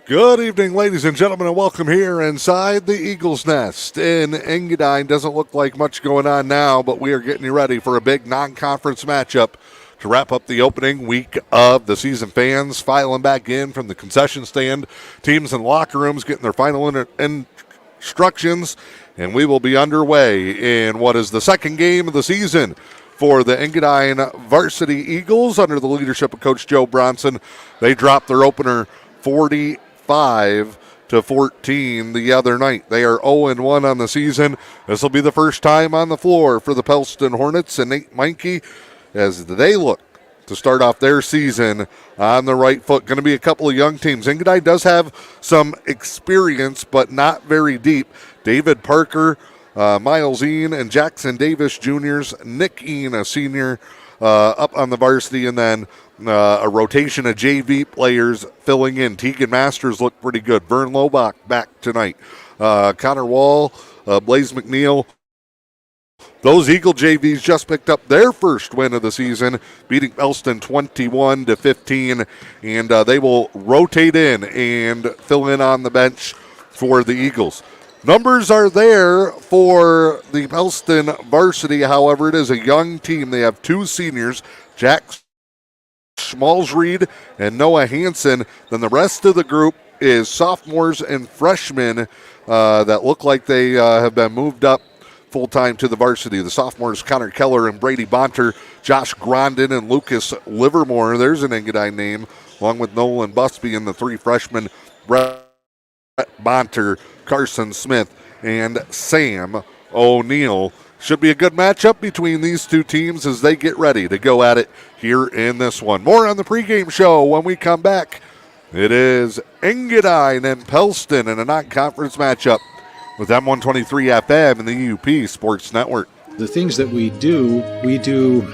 Good evening, ladies and gentlemen, and welcome here inside the Eagles Nest in Engadine. Doesn't look like much going on now, but we are getting you ready for a big non-conference matchup to wrap up the opening week of the season. Fans filing back in from the concession stand, teams in locker rooms getting their final instructions, and we will be underway in what is the second game of the season for the Engadine Varsity Eagles under the leadership of Coach Joe Bronson. They dropped their opener 45-14 the other night. They are 0-1 on the season. This will be the first time on the floor for the Pellston Hornets and Nate Meinke as they look to start off their season on the right foot. Going to be a couple of young teams. Engadine does have some experience, but not very deep. David Parker, Miles Ean, and Jackson Davis Juniors. Nick Ean, a senior, up on the varsity, and then a rotation of JV players filling in. Tegan Masters looked pretty good. Vern Lobach back tonight. Connor Wall, Blaze McNeil. Those Eagle JVs just picked up their first win of the season, beating Pellston 21-15, and they will rotate in and fill in on the bench for the Eagles. Numbers are there for the Pellston varsity. However, it is a young team. They have two seniors, Jack Schmalzried and Noah Hansen. Then the rest of the group is sophomores and freshmen that look like they have been moved up full-time to the varsity. The sophomores, Connor Keller and Brady Bonter, Josh Grondin and Lucas Livermore. There's an Engadine name, along with Nolan Busby, and the three freshmen, Brett Bonter, Carson Smith, and Sam O'Neill. Should be a good matchup between these two teams as they get ready to go at it here in this one. More on the pregame show when we come back. It is Engadine and Pellston in a non-conference matchup with M123 FM and the E.U.P Sports Network. The things that we do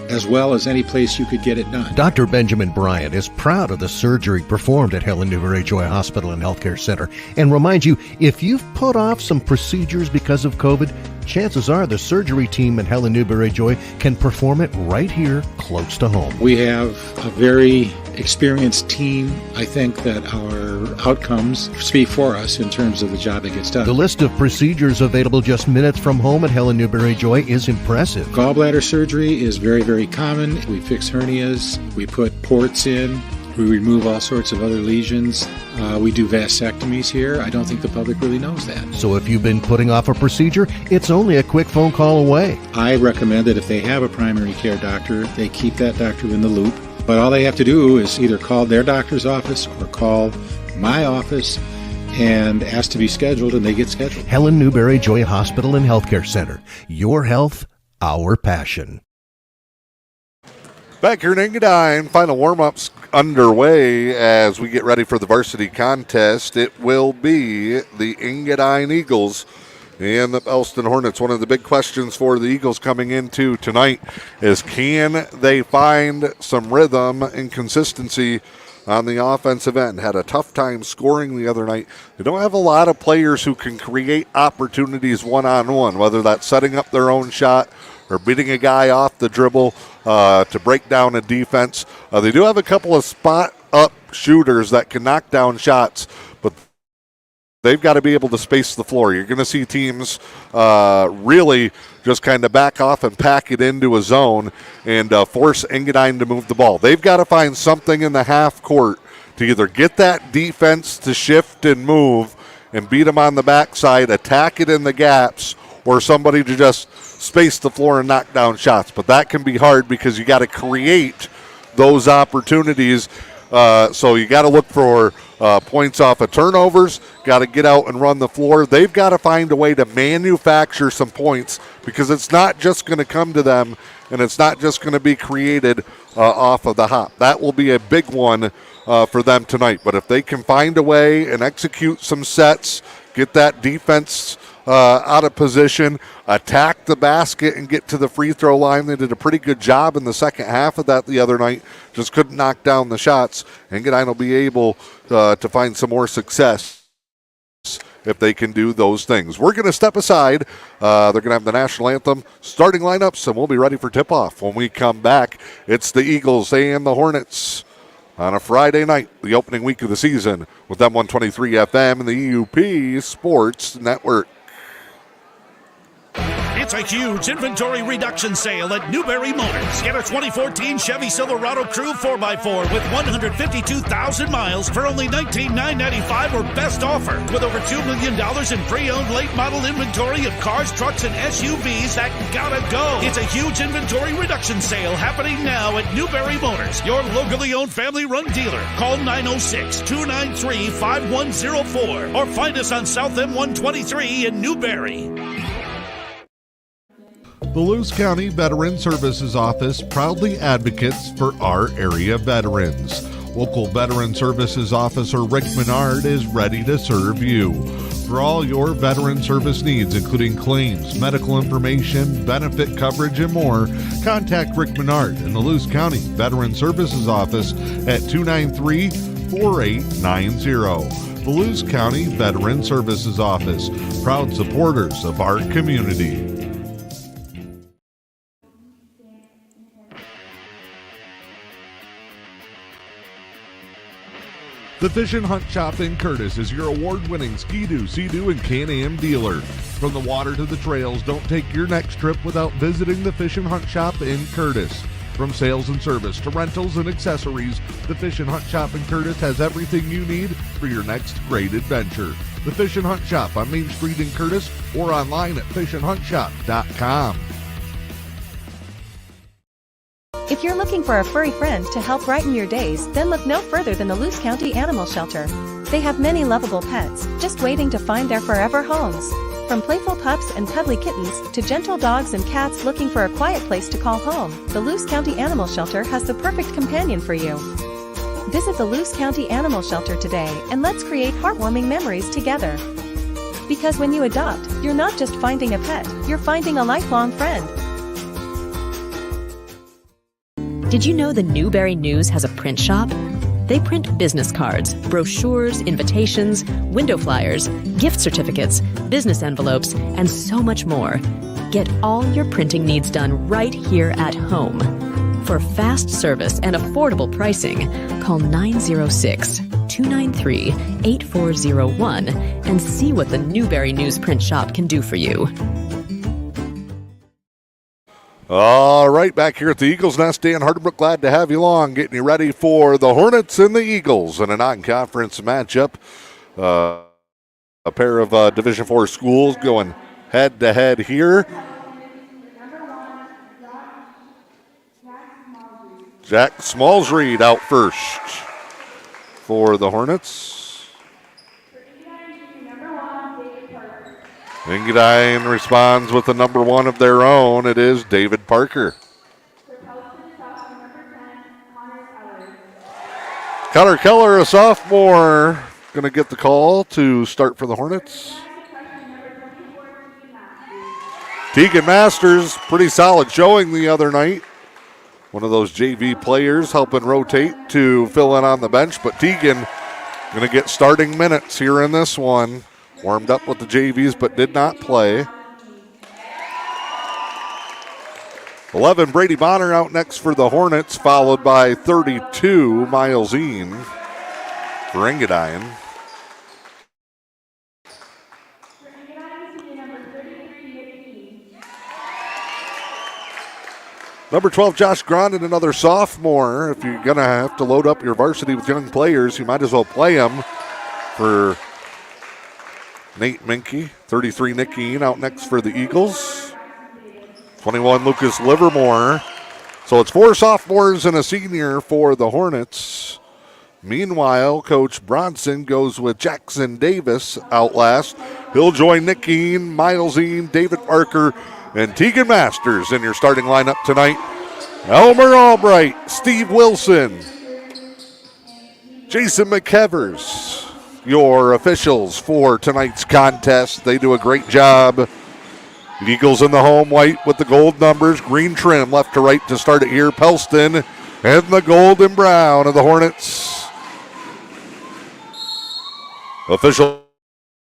as well as any place you could get it done. Dr. Benjamin Bryant is proud of the surgery performed at Helen Newberry Joy Hospital and Healthcare Center and reminds you, if you've put off some procedures because of COVID, chances are the surgery team at Helen Newberry Joy can perform it right here close to home. We have a very experienced team. I think that our outcomes speak for us in terms of the job that gets done. The list of procedures available just minutes from home at Helen Newberry Joy is impressive. Gallbladder surgery is very, very common. We fix hernias. We put ports in. We remove all sorts of other lesions. We do vasectomies here. I don't think the public really knows that. So if you've been putting off a procedure, it's only a quick phone call away. I recommend that if they have a primary care doctor, they keep that doctor in the loop. But all they have to do is either call their doctor's office or call my office and ask to be scheduled, and they get scheduled. Helen Newberry Joy Hospital and Healthcare Center. Your health, our passion. Back here in Engadine, final warm-ups underway as we get ready for the varsity contest. It will be the Engadine Eagles and the Pellston Hornets. One of the big questions for the Eagles coming into tonight is, can they find some rhythm and consistency on the offensive end? Had a tough time scoring the other night. They don't have a lot of players who can create opportunities one-on-one, whether that's setting up their own shot or beating a guy off the dribble to break down a defense. They do have a couple of spot-up shooters that can knock down shots, but they've got to be able to space the floor. You're going to see teams really just kind of back off and pack it into a zone and force Engadine to move the ball. They've got to find something in the half court to either get that defense to shift and move and beat them on the backside, attack it in the gaps, or somebody to just space the floor and knock down shots. But that can be hard because you got to create those opportunities. So you got to look for points off of turnovers, got to get out and run the floor. They've got to find a way to manufacture some points because it's not just going to come to them and it's not just going to be created off of the hop. That will be a big one for them tonight. But if they can find a way and execute some sets, get that defense out of position, attack the basket, and get to the free throw line. They did a pretty good job in the second half of that the other night. Just couldn't knock down the shots. Engadine will be able to find some more success if they can do those things. We're going to step aside. They're going to have the national anthem, starting lineups, and we'll be ready for tip-off when we come back. It's the Eagles and the Hornets on a Friday night, the opening week of the season, with M123 FM and the E.U.P Sports Network. It's a huge inventory reduction sale at Newberry Motors. Get a 2014 Chevy Silverado Crew 4x4 with 152,000 miles for only $19,995 or best offer. With over $2 million in pre-owned late model inventory of cars, trucks, and SUVs that gotta go. It's a huge inventory reduction sale happening now at Newberry Motors, your locally owned family-run dealer. Call 906-293-5104 or find us on South M123 in Newberry. The Lewis County Veteran Services Office proudly advocates for our area veterans. Local Veteran Services Officer Rick Menard is ready to serve you. For all your veteran service needs, including claims, medical information, benefit coverage, and more, contact Rick Menard in the Lewis County Veteran Services Office at 293-4890. The Lewis County Veteran Services Office, proud supporters of our community. The Fish and Hunt Shop in Curtis is your award-winning Ski-Doo, Sea-Doo, and Can-Am dealer. From the water to the trails, don't take your next trip without visiting the Fish and Hunt Shop in Curtis. From sales and service to rentals and accessories, the Fish and Hunt Shop in Curtis has everything you need for your next great adventure. The Fish and Hunt Shop on Main Street in Curtis or online at fishandhuntshop.com. If you're looking for a furry friend to help brighten your days, then look no further than the Lewis County Animal Shelter. They have many lovable pets, just waiting to find their forever homes. From playful pups and cuddly kittens to gentle dogs and cats looking for a quiet place to call home, the Lewis County Animal Shelter has the perfect companion for you. Visit the Lewis County Animal Shelter today and let's create heartwarming memories together. Because when you adopt, you're not just finding a pet, you're finding a lifelong friend. Did you know the Newberry News has a print shop? They print business cards, brochures, invitations, window flyers, gift certificates, business envelopes, and so much more. Get all your printing needs done right here at home. For fast service and affordable pricing, call 906-293-8401 and see what the Newberry News print shop can do for you. All right, back here at the Eagles Nest, Dan Hardenbrook, glad to have you along, getting you ready for the Hornets and the Eagles in a non-conference matchup. A pair of Division IV schools going head-to-head here. Jack Smallsreed out first for the Hornets. Engadine responds with the number one of their own. It is David Parker. Connor Keller, a sophomore, going to get the call to start for the Hornets. Tegan Masters, pretty solid showing the other night. One of those JV players helping rotate to fill in on the bench, but Tegan going to get starting minutes here in this one. Warmed up with the JVs, but did not play. 11, Brady Bonner out next for the Hornets, followed by 32, Miles Ean for Engadine. Number 12, Josh Grondin, another sophomore. If you're going to have to load up your varsity with young players, you might as well play them for Nate Minke. 33, Nick Ean out next for the Eagles. 21, Lucas Livermore. So it's 4 sophomores and a senior for the Hornets. Meanwhile, Coach Bronson goes with Jackson Davis out last. He'll join Nick Ean, Miles Ean, David Parker, and Tegan Masters in your starting lineup tonight. Elmer Albright, Steve Wilson, Jason McKevers, your officials for tonight's contest. They do a great job. The Eagles in the home white with the gold numbers, green trim left to right to start it here. Pellston and the gold and brown of the Hornets. Official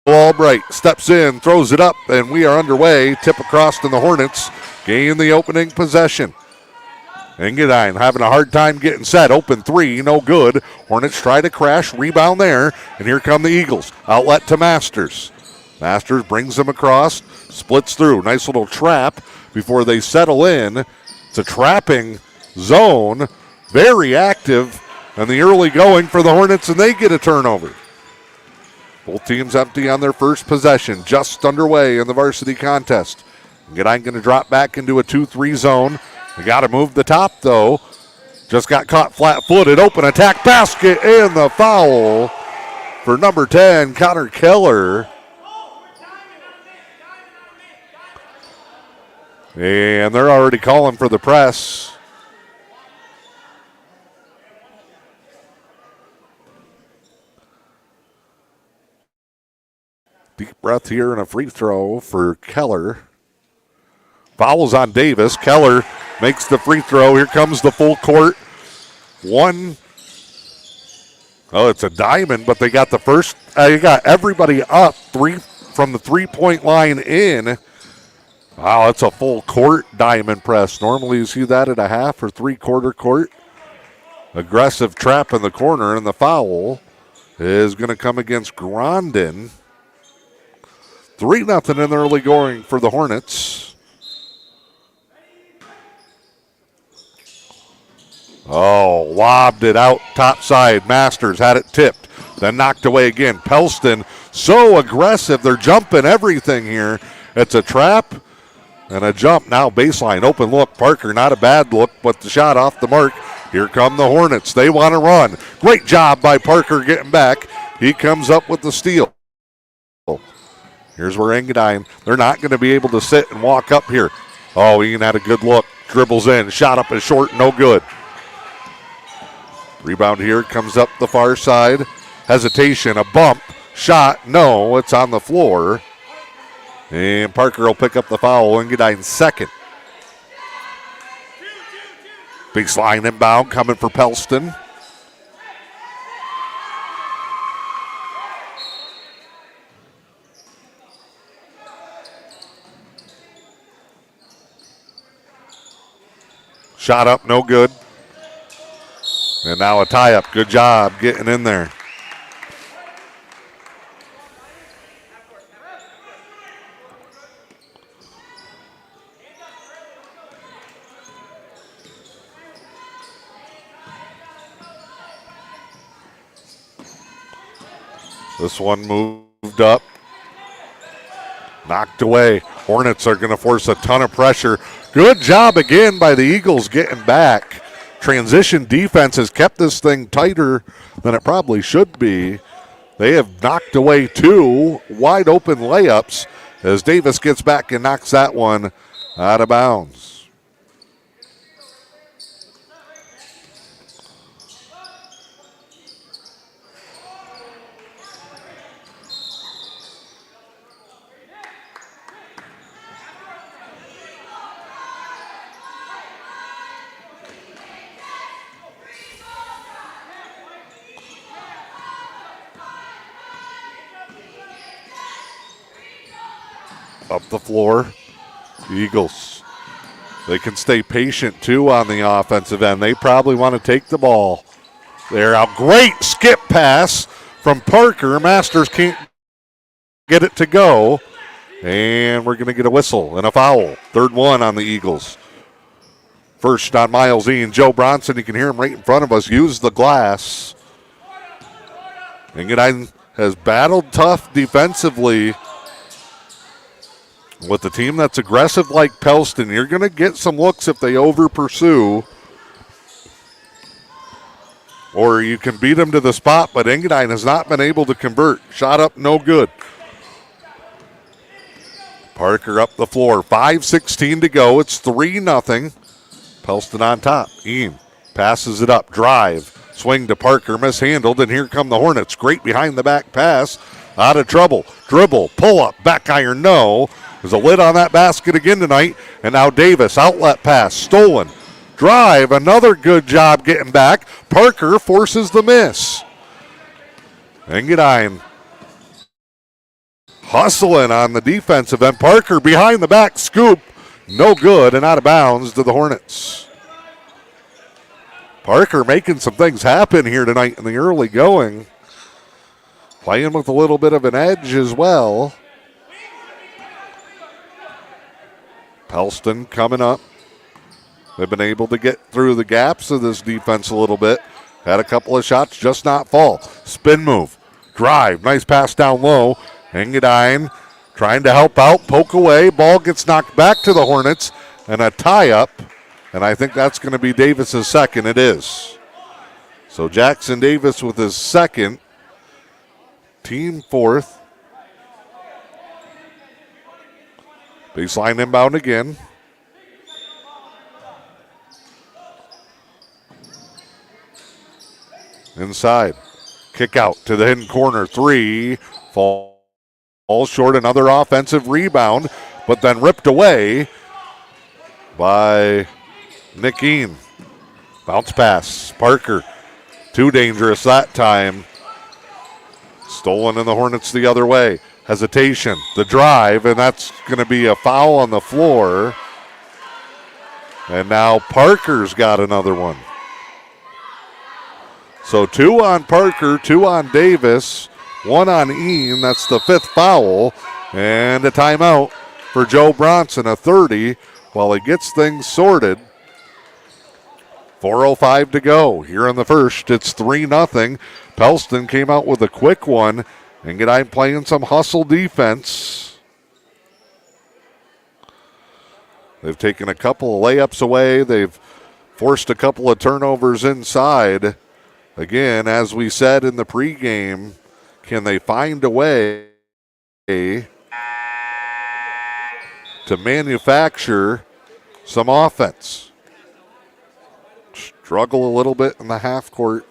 Albright steps in, throws it up, and we are underway. Tip across to the Hornets. Gain the opening possession. Engadine having a hard time getting set. Open three, no good. Hornets try to crash, rebound there, and here come the Eagles. Outlet to Masters. Masters brings them across, splits through. Nice little trap before they settle in. It's a trapping zone, very active, and the early going for the Hornets, and they get a turnover. Both teams empty on their first possession, just underway in the varsity contest. Engadine going to drop back into a 2-3 zone. They got to move the top, though. Just got caught flat-footed. Open attack basket and the foul for number 10, Connor Keller. And they're already calling for the press. Deep breath here and a free throw for Keller. Fouls on Davis. Keller makes the free throw. Here comes the full court. One. Oh, it's a diamond, but they got the first. You got everybody up three from the three-point line in. Wow, that's a full court diamond press. Normally you see that at a half or three-quarter court. Aggressive trap in the corner, and the foul is going to come against Grondin. 3-0 in the early going for the Hornets. Oh, lobbed it out top side. Masters had it tipped, then knocked away again. Pellston so aggressive. They're jumping everything here. It's a trap and a jump. Now baseline, open look. Parker, not a bad look, but the shot off the mark. Here come the Hornets. They want to run. Great job by Parker getting back. He comes up with the steal. Here's where Engadine, they're not going to be able to sit and walk up here. Oh, Ian had a good look. Dribbles in. Shot up is short. No good. Rebound here. Comes up the far side. Hesitation. A bump. Shot. No, it's on the floor. And Parker will pick up the foul. Engadine's second. Baseline inbound coming for Pellston. Shot up, no good. And now a tie-up. Good job getting in there. This one moved up. Knocked away. Hornets are going to force a ton of pressure. Good job again by the Eagles getting back. Transition defense has kept this thing tighter than it probably should be. They have knocked away two wide open layups as Davis gets back and knocks that one out of bounds. Up the floor, Eagles. They can stay patient, too, on the offensive end. They probably want to take the ball. There, a great skip pass from Parker. Masters can't get it to go. And we're going to get a whistle and a foul. Third one on the Eagles. First on Miles E. and Joe Bronson. You can hear him right in front of us. Use the glass. Engadine has battled tough defensively. With a team that's aggressive like Pellston, you're going to get some looks if they over-pursue. Or you can beat them to the spot, but Engadine has not been able to convert. Shot up, no good. Parker up the floor. 5:16 to go. It's 3-0. Pellston on top. Ian passes it up. Drive. Swing to Parker. Mishandled, and here come the Hornets. Great behind-the-back pass. Out of trouble. Dribble. Pull up. Back iron, no. There's a lid on that basket again tonight. And now Davis, outlet pass, stolen. Drive, another good job getting back. Parker forces the miss. Engadine hustling on the defensive end. Parker behind the back scoop. No good and out of bounds to the Hornets. Parker making some things happen here tonight in the early going. Playing with a little bit of an edge as well. Pellston coming up. They've been able to get through the gaps of this defense a little bit. Had a couple of shots, just not fall. Spin move, drive, nice pass down low. Engadine trying to help out, poke away. Ball gets knocked back to the Hornets, and a tie-up. And I think that's going to be Davis's second. It is. So Jackson Davis with his second. Team fourth. Baseline inbound again. Inside. Kick out to the hidden corner. Three. Falls short. Another offensive rebound, but then ripped away by Nick Ean. Bounce pass. Parker. Too dangerous that time. Stolen in the Hornets the other way. Hesitation. The drive, and that's going to be a foul on the floor. And now Parker's got another one. So 2 on Parker, 2 on Davis, 1 on Ean. That's the 5th foul. And a timeout for Joe Bronson, a 30, while he gets things sorted. 4:05 to go here in the first. It's 3-0. Pellston came out with a quick one. Engadine playing some hustle defense. They've taken a couple of layups away. They've forced a couple of turnovers inside. Again, as we said in the pregame, can they find a way to manufacture some offense? Struggle a little bit in the half court.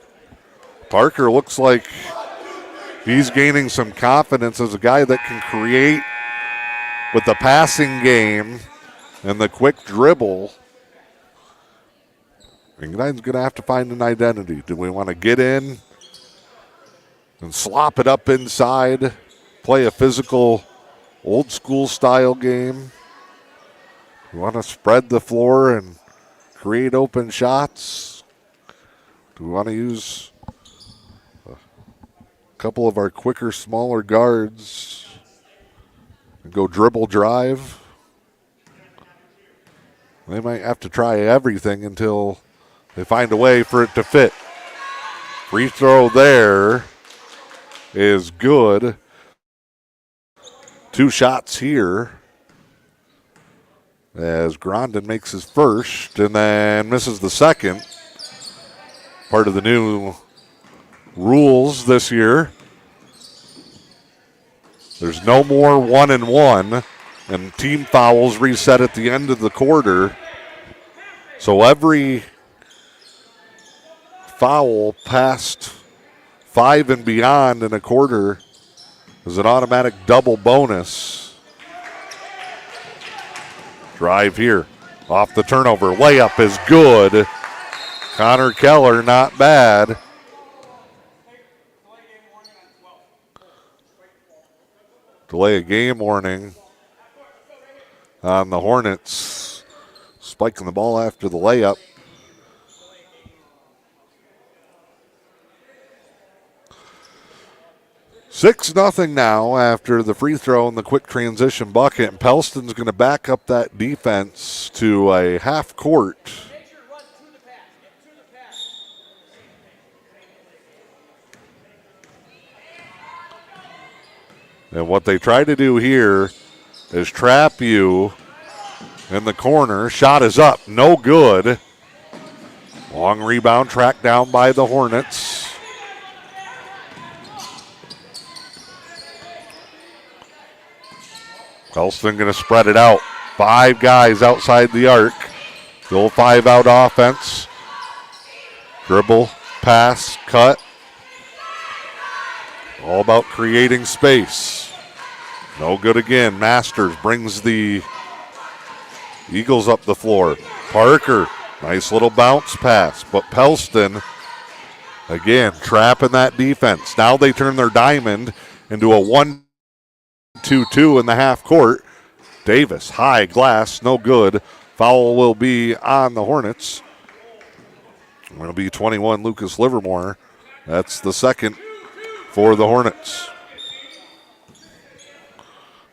Parker looks like he's gaining some confidence as a guy that can create with the passing game and the quick dribble. Engadine's going to have to find an identity. Do we want to get in and slop it up inside, play a physical, old-school style game? We want to spread the floor and create open shots? Do we want to use a couple of our quicker, smaller guards and go dribble drive? They might have to try everything until they find a way for it to fit. Free throw there is good. 2 shots here as Grondin makes his first and then misses the second. Part of the new rules this year. There's no more 1-and-1, and team fouls reset at the end of the quarter. So every foul past 5 and beyond in a quarter is an automatic double bonus. Drive here. Off the turnover. Layup is good. Connor Keller, not bad. Delay a game warning on the Hornets. Spiking the ball after the layup. Six nothing now after the free throw and the quick transition bucket. And Pellston's going to back up that defense to a half court. And what they try to do here is trap you in the corner. Shot is up, no good. Long rebound tracked down by the Hornets. Pellston going to spread it out. 5 guys outside the arc. Still 5-out offense. Dribble, pass, cut. All about creating space. No good again. Masters brings the Eagles up the floor. Parker, nice little bounce pass. But Pellston, again, trapping that defense. Now they turn their diamond into a 1-2-2 in the half court. Davis, high glass, no good. Foul will be on the Hornets. It'll be 21, Lucas Livermore. That's the second for the Hornets.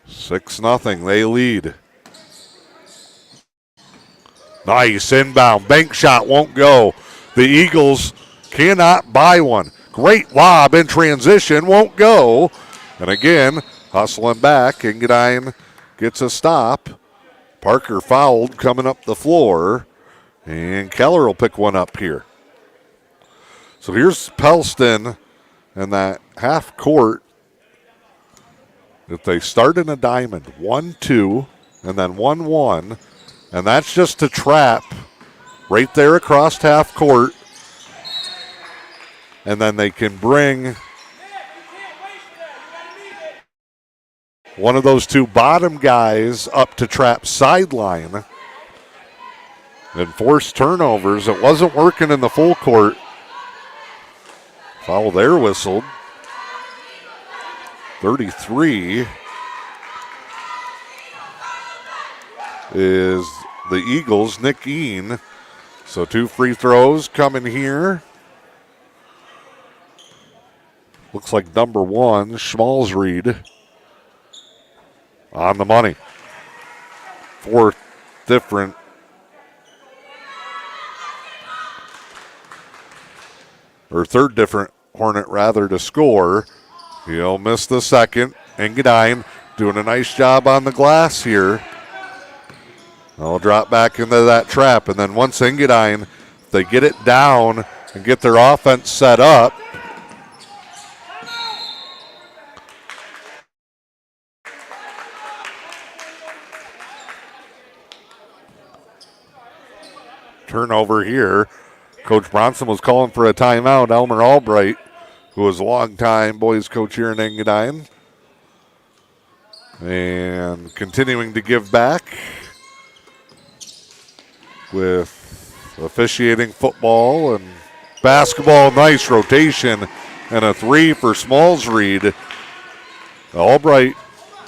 6-0, they lead. Nice inbound. Bank shot won't go. The Eagles cannot buy one. Great lob in transition, won't go. And again, hustling back. Engadine gets a stop. Parker fouled coming up the floor. And Keller will pick one up here. So here's Pellston and that half court. If they start in a diamond, 1-2, and then 1-1, and that's just a trap right there across half court. And then they can bring one of those two bottom guys up to trap sideline and force turnovers. It wasn't working in the full court. Foul there whistled. 33 is the Eagles, Nick Ean. So 2 free throws coming here. Looks like number 1, Schmalzried, on the money. 4th different. Or 3rd different Hornet rather to score. He'll miss the second. Engadine doing a nice job on the glass here. They'll drop back into that trap. And then once Engadine, if they get it down and get their offense set up, turnover here. Coach Bronson was calling for a timeout. Elmer Albright, who was a long-time boys coach here in Engadine, and continuing to give back with officiating football and basketball. Nice rotation and a 3 for Schmalzried. Albright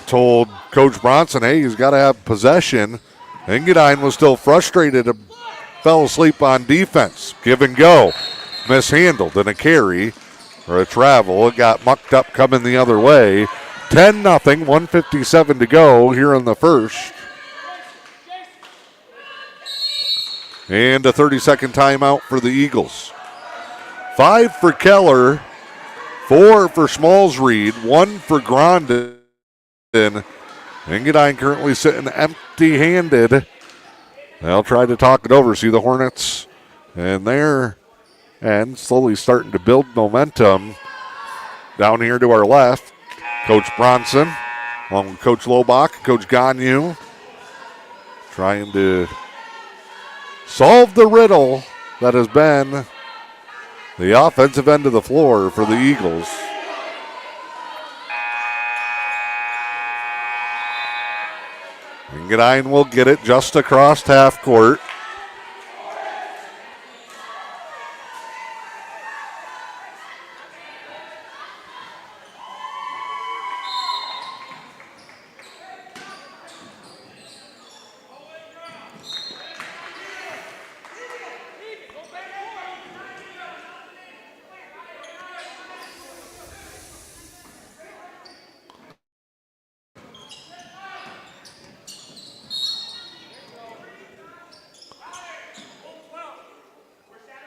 told Coach Bronson, hey, he's got to have possession. Engadine was still frustrated, fell asleep on defense. Give and go. Mishandled, and a carry or a travel. It got mucked up coming the other way. 10-0, 1:57 to go here in the first. And a 30-second timeout for the Eagles. 5 for Keller, 4 for Schmalzried, 1 for Grondin. Engadine currently sitting empty-handed. They'll try to talk it over. See the Hornets and their end slowly starting to build momentum. Down here to our left, Coach Bronson, along with Coach Lobach, Coach Gagnon, trying to solve the riddle that has been the offensive end of the floor for the Eagles. Engadine will get it just across half court.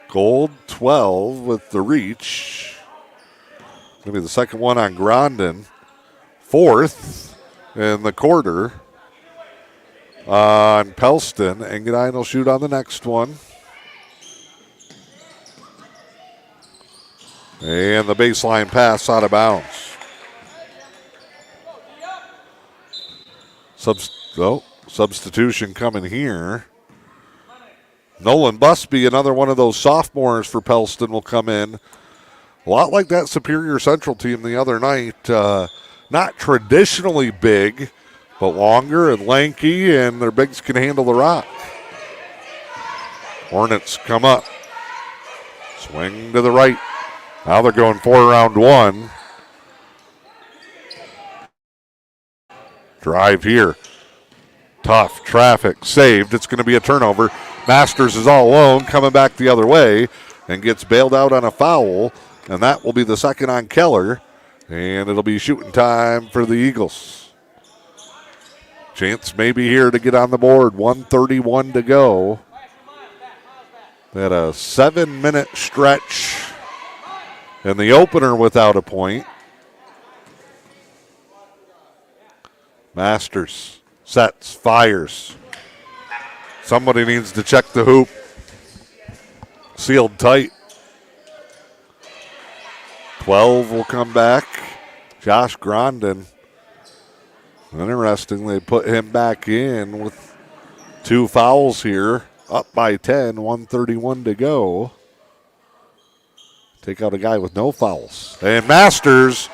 Gold 12 with the reach. Maybe the second one on Grondin. 4th in the quarter on Pellston. Engadine will shoot on the next one. And the baseline pass out of bounds. Substitution coming here. Nolan Busby, another one of those sophomores for Pellston, will come in. A lot like that Superior Central team the other night. Not traditionally big, but longer and lanky, and their bigs can handle the rock. Hornets come up. Swing to the right. Now they're going 4 around 1. Drive here. Tough traffic, saved. It's going to be a turnover. Masters is all alone, coming back the other way. and gets bailed out on a foul, and that will be the second on Keller, and it'll be shooting time for the Eagles. Chance maybe here to get on the board. 1:31 to go. They had a 7-minute stretch in the opener without a point. Masters sets, fires. Somebody needs to check the hoop. Sealed tight. 12 will come back. Josh Grondin. Interesting, they put him back in with 2 fouls here. Up by 10, 1:31 to go. Take out a guy with no fouls. And Masters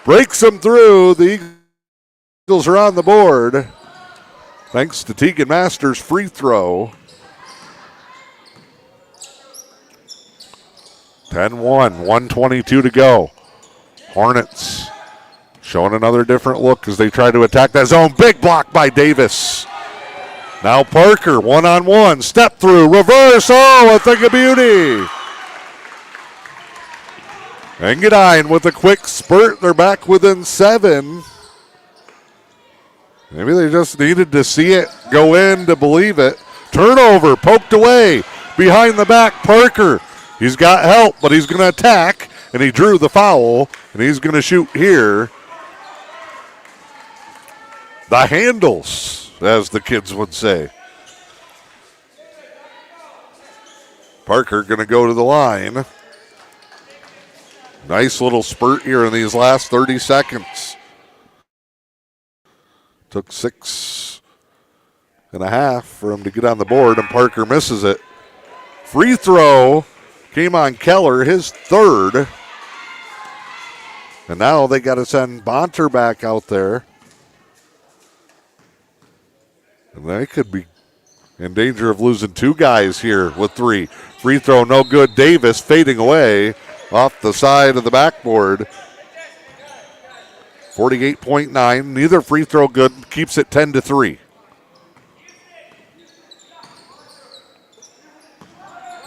breaks him through. The Eagles are on the board. Thanks to Tegan Masters' free throw. 10-1, 1:22 to go. Hornets showing another different look as they try to attack that zone. Big block by Davis. Now Parker, one-on-one, step through, reverse, a thing of beauty. Engadine with a quick spurt. They're back within 7. Maybe they just needed to see it go in to believe it. Turnover, poked away. Behind the back, Parker. He's got help, but he's going to attack, and he drew the foul, and he's going to shoot here. The handles, as the kids would say. Parker going to go to the line. Nice little spurt here in these last 30 seconds. Took 6.5 for him to get on the board, and Parker misses it. Free throw came on Keller, his 3rd. And now they got to send Bonter back out there. And they could be in danger of losing 2 guys here with 3. Free throw no good. Davis fading away off the side of the backboard. 48.9. Neither free throw good. Keeps it 10-3.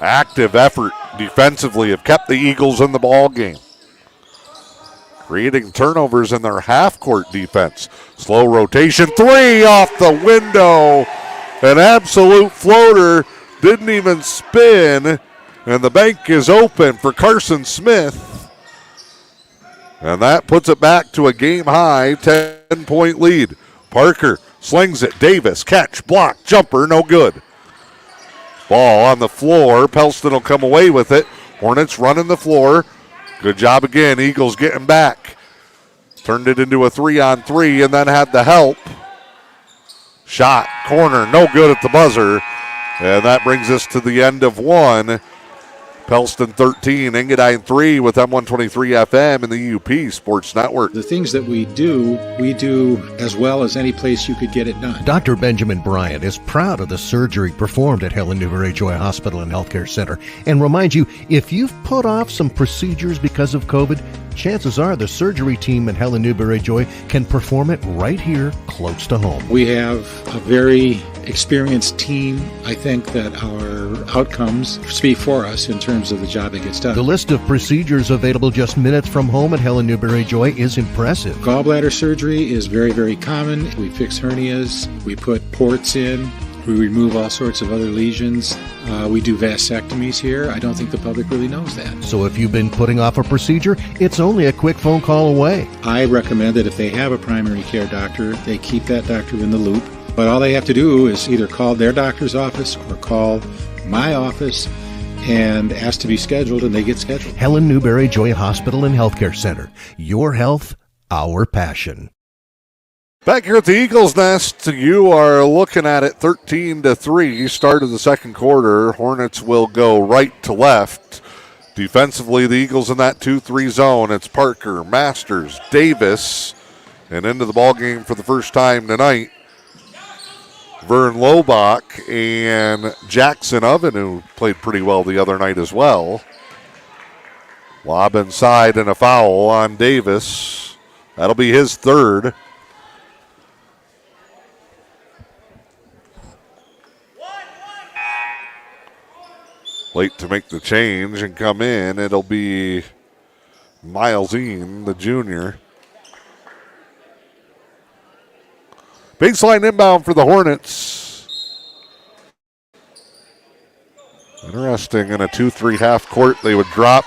Active effort defensively have kept the Eagles in the ball game. Creating turnovers in their half-court defense. Slow rotation. 3 off the window. An absolute floater. Didn't even spin. And the bank is open for Carson Smith. And that puts it back to a game-high 10-point lead. Parker slings it. Davis, catch, block, jumper, no good. Ball on the floor. Pellston will come away with it. Hornets running the floor. Good job again. Eagles getting back. Turned it into a 3-on-3 and then had the help. Shot, corner, no good at the buzzer. And that brings us to the end of 1. Pellston 13, Engadine 3 with M123 FM and the E.U.P Sports Network. The things that we do as well as any place you could get it done. Dr. Benjamin Bryant is proud of the surgery performed at Helen Newberry Joy Hospital and Healthcare Center and reminds you, if you've put off some procedures because of COVID, chances are the surgery team at Helen Newberry Joy can perform it right here close to home. We have a very experienced team. I think that our outcomes speak for us in terms of the job that gets done. The list of procedures available just minutes from home at Helen Newberry Joy is impressive. Gallbladder surgery is very, very common. We fix hernias. We put ports in. We remove all sorts of other lesions. We do vasectomies here. I don't think the public really knows that. So if you've been putting off a procedure, it's only a quick phone call away. I recommend that if they have a primary care doctor, they keep that doctor in the loop. But all they have to do is either call their doctor's office or call my office and ask to be scheduled, and they get scheduled. Helen Newberry Joy Hospital and Healthcare Center. Your health, our passion. Back here at the Eagles Nest, you are looking at it 13-3. Start of the second quarter. Hornets will go right to left. Defensively, the Eagles in that 2-3 zone. It's Parker, Masters, Davis, and into the ball game for the first time tonight. Vern Lobach and Jackson Oven, who played pretty well the other night as well. Lob inside and a foul on Davis. That'll be his 3rd. late to make the change and come in. It'll be Miles Ean, the junior. Baseline inbound for the Hornets. Interesting, in a 2-3 half court, they would drop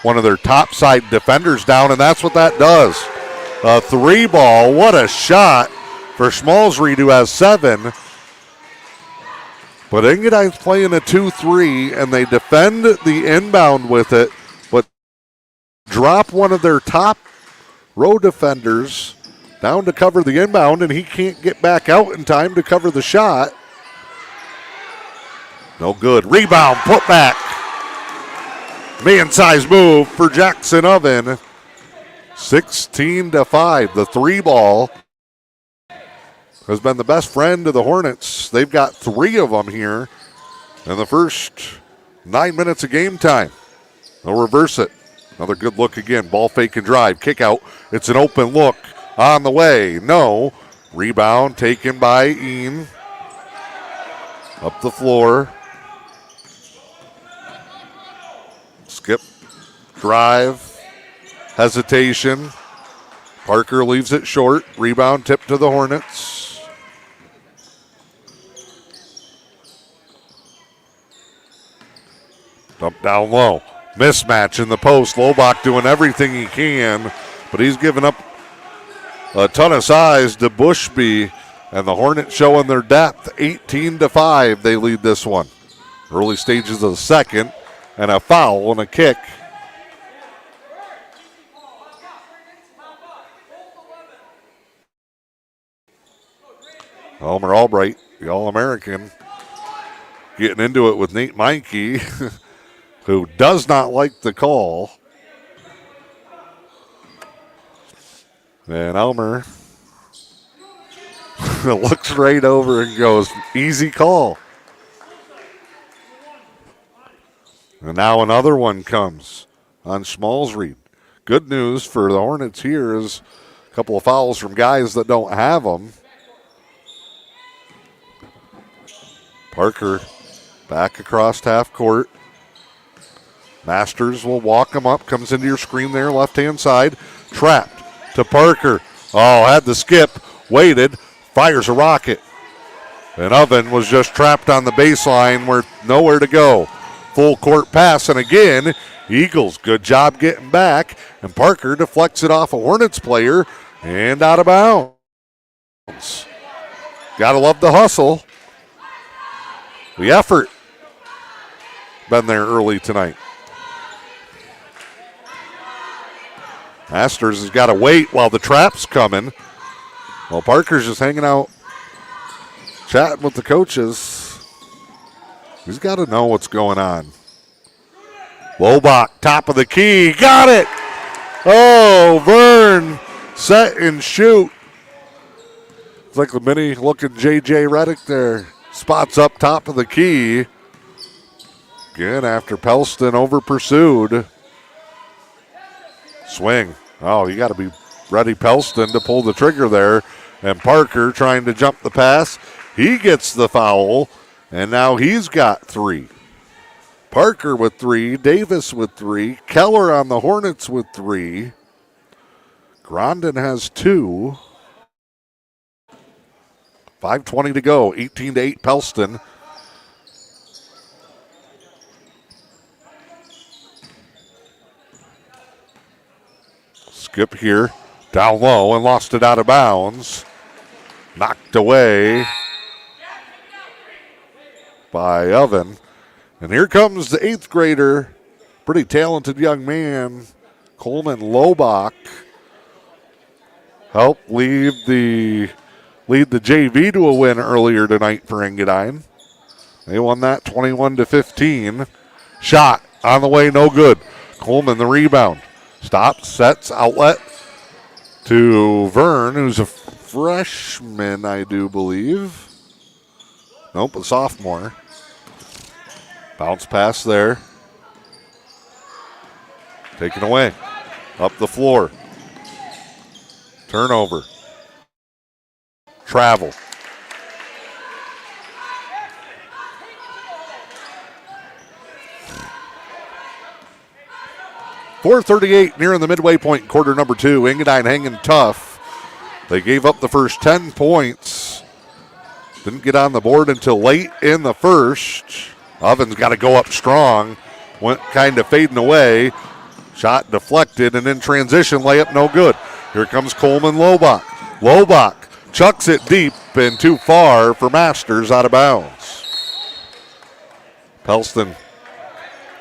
one of their top side defenders down, and that's what that does. A 3-ball, what a shot for Schmalzried, who has 7. But Engadine's playing a 2-3, and they defend the inbound with it, but drop one of their top row defenders down to cover the inbound, and he can't get back out in time to cover the shot. No good. Rebound, put back. Man-sized move for Jackson Oven. 16-5. The 3-ball has been the best friend of the Hornets. They've got 3 of them here in the first 9 minutes of game time. They'll reverse it. Another good look again. Ball fake and drive. Kick out. It's an open look on the way. No. Rebound taken by Ean. Up the floor. Skip. Drive. Hesitation. Parker leaves it short. Rebound tip to the Hornets. Dump down low. Mismatch in the post. Lobach doing everything he can, but he's given up a ton of size to Bushby, and the Hornets showing their depth. 18-5, they lead this one. Early stages of the second, and a foul and a kick. Elmer Albright, the All-American, getting into it with Nate Meinke, who does not like the call. And Elmer looks right over and goes, easy call. And now another one comes on Schmalzried. Good news for the Hornets here is a couple of fouls from guys that don't have them. Parker back across half court. Masters will walk him up. Comes into your screen there, left-hand side. Trapped to Parker. Oh, had the skip. Waited. Fires a rocket. And Oven was just trapped on the baseline where nowhere to go. Full court pass. And again, Eagles, good job getting back. And Parker deflects it off a Hornets player and out of bounds. Gotta love the hustle. The effort been there early tonight. Masters has got to wait while the trap's coming. Well, Parker's just hanging out, chatting with the coaches. He's got to know what's going on. Lobach, top of the key, got it! Oh, Vern, set and shoot. It's like the mini-looking J.J. Redick there. Spots up top of the key. Again, after Pellston over-pursued. Swing. Oh, you got to be ready, Pellston, to pull the trigger there. And Parker trying to jump the pass. He gets the foul, and now he's got 3. Parker with 3, Davis with 3, Keller on the Hornets with 3. Grondin has 2. 5:20 to go, 18-8 Pellston. Skip here, down low and lost it out of bounds. Knocked away by Oven. And here comes the 8th grader, pretty talented young man, Coleman Lobach. Helped lead the JV to a win earlier tonight for Engadine. They won that 21-15. Shot on the way, no good. Coleman the rebound. Stops, sets, outlet to Vern, who's a freshman, I do believe. Nope, a sophomore. Bounce pass there. Taken away. Up the floor. Turnover. Travel. 4:38 nearing the midway point in quarter number 2. Engadine hanging tough. They gave up the first 10 points. Didn't get on the board until late in the first. Oven's got to go up strong. Went kind of fading away. Shot deflected, and in transition, layup no good. Here comes Coleman Lobach. Lobach chucks it deep and too far for Masters, out of bounds. Pellston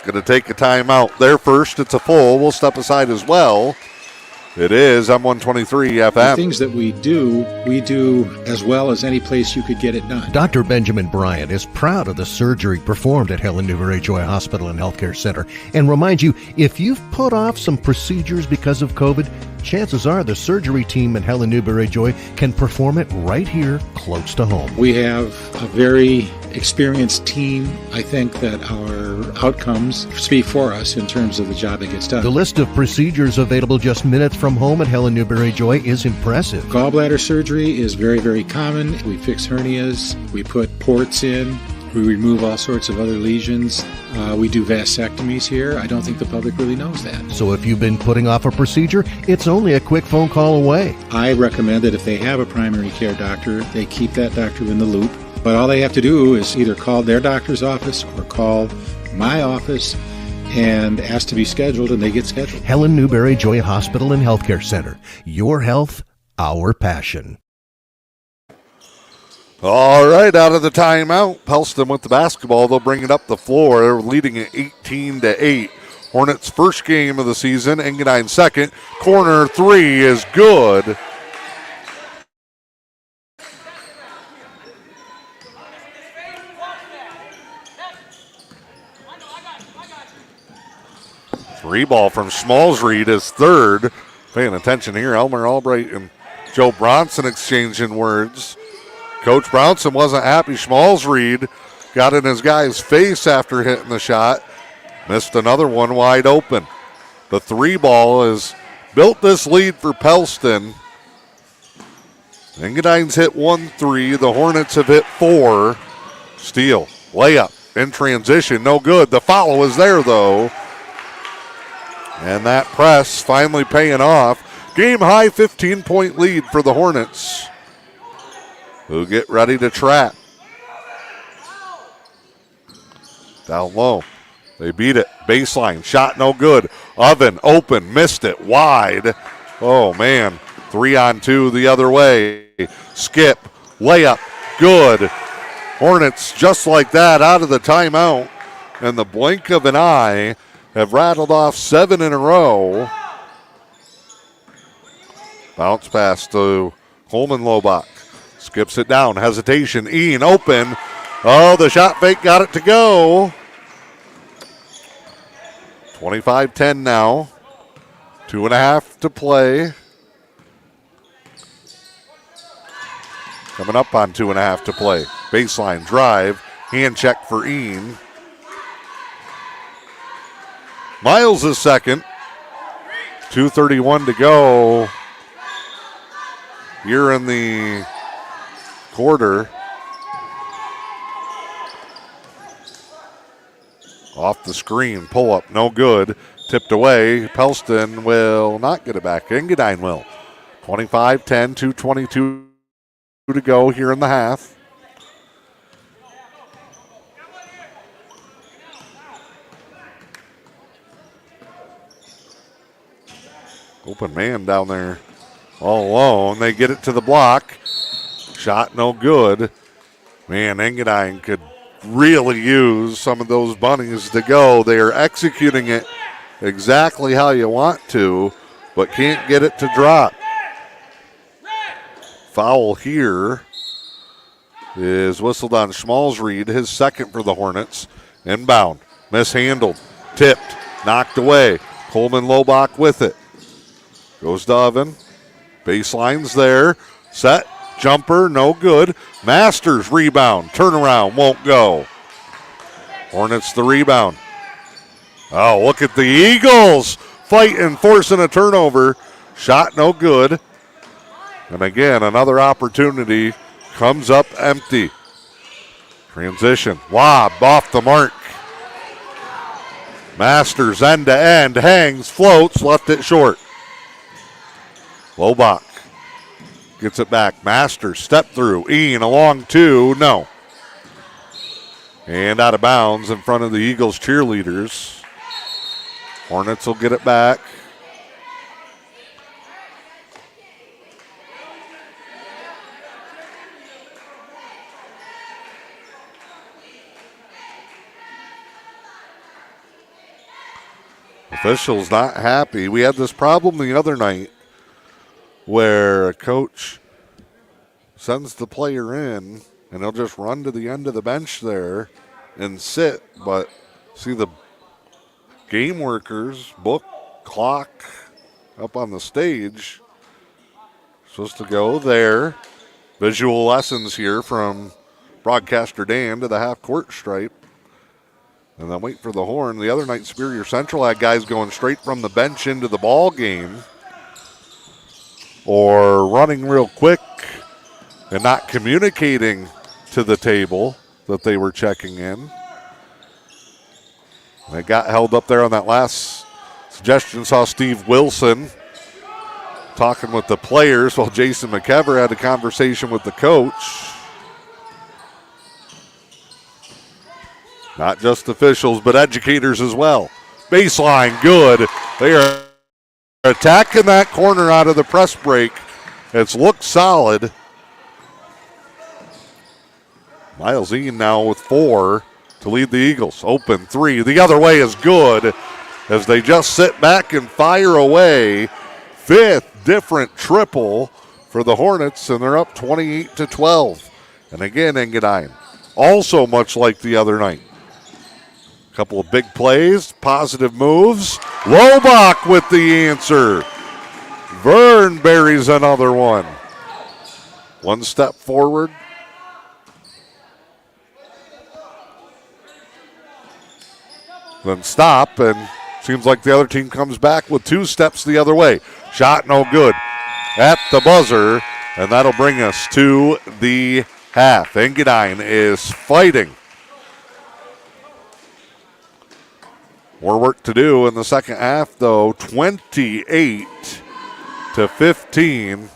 going to take a timeout there first. It's a full. We'll step aside as well. It is M123 FM. The things that we do as well as any place you could get it done. Dr. Benjamin Bryant is proud of the surgery performed at Helen Newberry Joy Hospital and Healthcare Center and reminds you, if you've put off some procedures because of COVID, chances are the surgery team at Helen Newberry Joy can perform it right here close to home. We have a very experienced team. I think that our outcomes speak for us in terms of the job that gets done. The list of procedures available just minutes from home at Helen Newberry Joy is impressive. Gallbladder surgery is very, very common. We fix hernias. We put ports in. We remove all sorts of other lesions. We do vasectomies here. I don't think the public really knows that. So if you've been putting off a procedure, it's only a quick phone call away. I recommend that if they have a primary care doctor, they keep that doctor in the loop. But all they have to do is either call their doctor's office or call my office and ask to be scheduled, and they get scheduled. Helen Newberry Joy Hospital and Healthcare Center. Your health, our passion. All right, out of the timeout, Pellston with the basketball. They'll bring it up the floor. They're leading at 18-8. Hornets' first game of the season. Engadine second. Corner three is good. Three ball from Smallsreed is third. Paying attention here, Elmer Albright and Joe Bronson exchanging words. Coach Brownson wasn't happy. Smallsreed got in his guy's face after hitting the shot. Missed another one wide open. The three ball has built this lead for Pellston. Engadine's hit 1-3. The Hornets have hit 4. Steal, layup, in transition, no good. The foul is there though. And that press finally paying off. Game high 15-point lead for the Hornets, who get ready to trap. Down low. They beat it. Baseline. Shot no good. Oven open. Missed it. Wide. Oh, man. 3-on-2 the other way. Skip. Layup. Good. Hornets just like that out of the timeout. In the blink of an eye have rattled off 7 in a row. Bounce pass to Coleman Lobach. Skips it down. Hesitation. Ian open. Oh, the shot fake got it to go. 25-10 now. 2.5 to play. Coming up on 2.5 to play. Baseline drive. Hand check for Ian. Miles is second. 2:31 to go here in the quarter. Off the screen, pull up, no good. Tipped away. Pellston will not get it back. Engadine will. 25-10, 2:22 to go here in the half. Open man down there all alone. They get it to the block. Shot no good. Man, Engadine could really use some of those bunnies to go. They are executing it exactly how you want to, but can't get it to drop. Foul here is whistled on Smallsreed, his second for the Hornets. Inbound, mishandled, tipped, knocked away. Coleman Lobach with it. Goes to Oven. Baseline's there. Set. Jumper. No good. Masters rebound. Turnaround. Won't go. Hornets the rebound. Oh, look at the Eagles fighting, forcing a turnover. Shot no good. And again, another opportunity comes up empty. Transition. Lob off the mark. Masters end to end, hangs, floats, left it short. Lobach gets it back. Masters, step through. Ian along two, no. And out of bounds in front of the Eagles cheerleaders. Hornets will get it back. Officials not happy. We had this problem the other night where a coach sends the player in and he'll just run to the end of the bench there and sit, but see the game workers, book, clock up on the stage, supposed to go there. Visual lessons here from broadcaster Dan to the half-court stripe. And then wait for the horn. The other night, Superior Central had guys going straight from the bench into the ball game or running real quick and not communicating to the table that they were checking in. They got held up there on that last suggestion. Saw Steve Wilson talking with the players while Jason McKever had a conversation with the coach. Not just officials, but educators as well. Baseline, good. They are attacking that corner out of the press break. It's looked solid. Miles Ian now with 4 to lead the Eagles. Open 3. The other way is good as they just sit back and fire away. 5th different triple for the Hornets, and they're up 28-12. And again, Engadine, also much like the other night. Couple of big plays, positive moves. Lobach with the answer. Vern buries another one. One step forward. Then stop, and seems like the other team comes back with 2 steps the other way. Shot no good at the buzzer, and that'll bring us to the half. Engadine is fighting. More work to do in the second half, though. 28-15.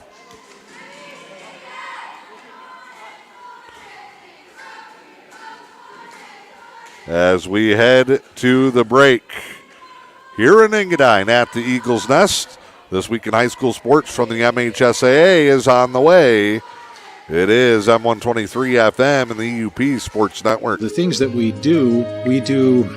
As we head to the break here in Engadine at the Eagles Nest. This week in high school sports from the MHSAA is on the way. It is M123 FM and the E.U.P Sports Network. The things that we do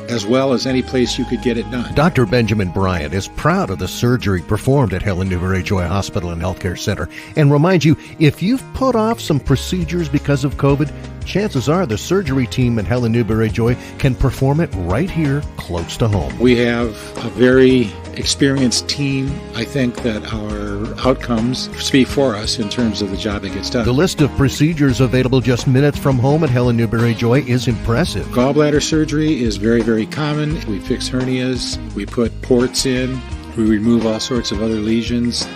as well as any place you could get it done. Dr. Benjamin Bryant is proud of the surgery performed at Helen Newberry Joy Hospital and Healthcare Center and reminds you, if you've put off some procedures because of COVID, chances are the surgery team at Helen Newberry Joy can perform it right here close to home. We have a very experienced team. I think that our outcomes speak for us in terms of the job that gets done. The list of procedures available just minutes from home at Helen Newberry Joy is impressive. Gallbladder surgery is very, very common. We fix hernias. We put ports in. We remove all sorts of other lesions.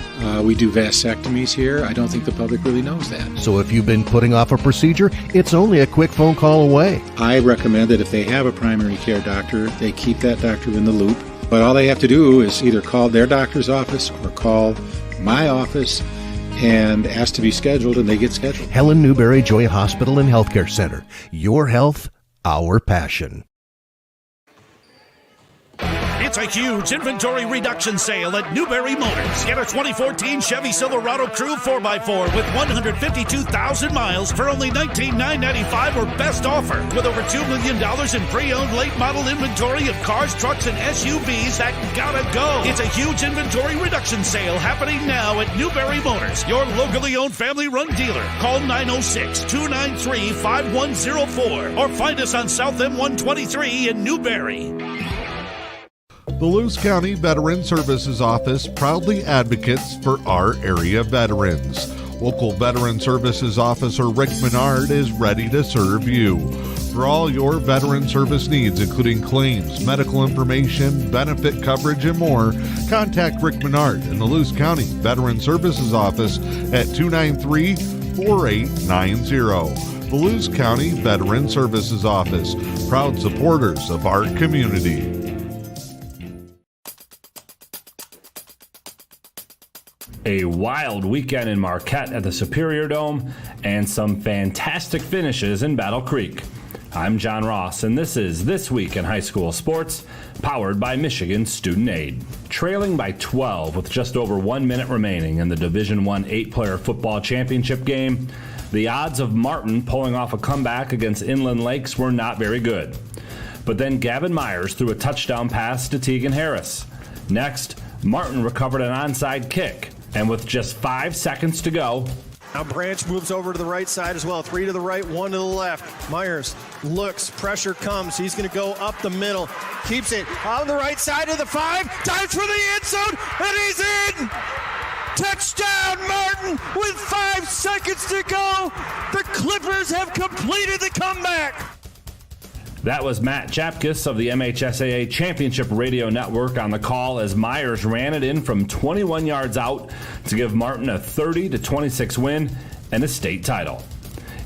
We do vasectomies here. I don't think the public really knows that. So if you've been putting off a procedure, it's only a quick phone call away. I recommend that if they have a primary care doctor, they keep that doctor in the loop. But all they have to do is either call their doctor's office or call my office and ask to be scheduled, and they get scheduled. Helen Newberry Joy Hospital and Healthcare Center. Your health, our passion. It's a huge inventory reduction sale at Newberry Motors. Get a 2014 Chevy Silverado Crew 4x4 with 152,000 miles for only $19,995 or best offer. With over $2 million in pre-owned late model inventory of cars, trucks, and SUVs that gotta go. It's a huge inventory reduction sale happening now at Newberry Motors, your locally owned family-run dealer. Call 906-293-5104 or find us on South M123 in Newberry. The Lewis County Veteran Services Office proudly advocates for our area veterans. Local Veteran Services Officer Rick Menard is ready to serve you. For all your veteran service needs, including claims, medical information, benefit coverage, and more, contact Rick Menard in the Lewis County Veteran Services Office at 293-4890. The Lewis County Veteran Services Office, proud supporters of our community. A wild weekend in Marquette at the Superior Dome, and some fantastic finishes in Battle Creek. I'm John Ross, and this is This Week in High School Sports, powered by Michigan Student Aid. Trailing by 12 with just over 1 minute remaining in the Division I 8-player football championship game, the odds of Martin pulling off a comeback against Inland Lakes were not very good. But then Gavin Myers threw a touchdown pass to Tegan Harris. Next, Martin recovered an onside kick, and with just 5 seconds to go, now Branch moves over to the right side as well. 3 to the right, 1 to the left. Myers looks, pressure comes. He's going to go up the middle. Keeps it on the right side of the 5. Dives for the end zone, and he's in! Touchdown, Martin, with 5 seconds to go. The Clippers have completed the comeback. That was Matt Chapkus of the MHSAA Championship Radio Network on the call as Myers ran it in from 21 yards out to give Martin a 30-26 win and a state title.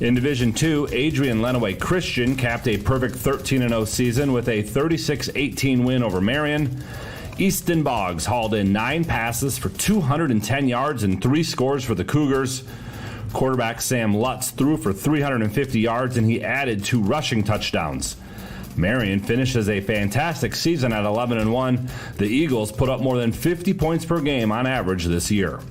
In Division II, Adrian Lenawee Christian capped a perfect 13-0 season with a 36-18 win over Marion. Easton Boggs hauled in 9 passes for 210 yards and 3 scores for the Cougars. Quarterback Sam Lutz threw for 350 yards, and he added 2 rushing touchdowns. Marion finishes a fantastic season at 11-1. The Eagles put up more than 50 points per game on average this year.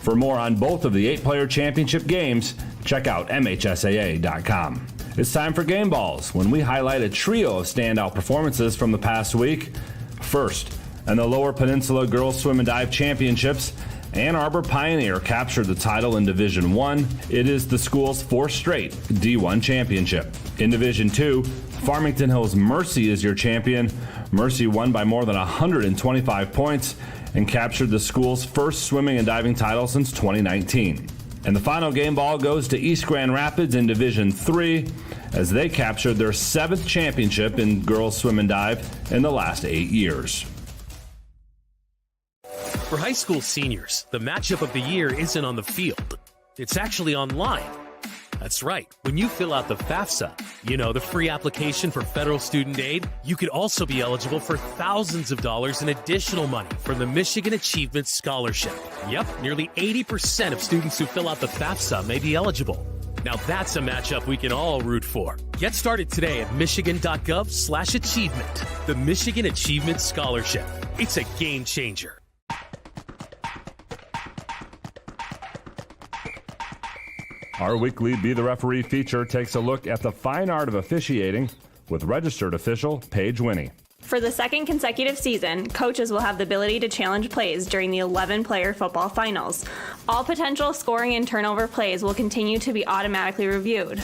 For more on both of the 8-player championship games, check out MHSAA.com. It's time for Game Balls, when we highlight a trio of standout performances from the past week. First, in the Lower Peninsula Girls Swim and Dive Championships, Ann Arbor Pioneer captured the title in Division I. It is the school's 4th straight D1 championship. In Division II, Farmington Hills Mercy is your champion. Mercy won by more than 125 points and captured the school's first swimming and diving title since 2019. And the final game ball goes to East Grand Rapids in Division III as they captured their 7th championship in girls swim and dive in the last 8 years. For high school seniors, the matchup of the year isn't on the field. It's actually online. That's right. When you fill out the FAFSA, the free application for federal student aid, you could also be eligible for thousands of dollars in additional money from the Michigan Achievement Scholarship. Yep, nearly 80% of students who fill out the FAFSA may be eligible. Now that's a matchup we can all root for. Get started today at michigan.gov/achievement. The Michigan Achievement Scholarship. It's a game changer. Our weekly Be the Referee feature takes a look at the fine art of officiating with registered official Paige Winnie. For the second consecutive season, coaches will have the ability to challenge plays during the 11-player football finals. All potential scoring and turnover plays will continue to be automatically reviewed.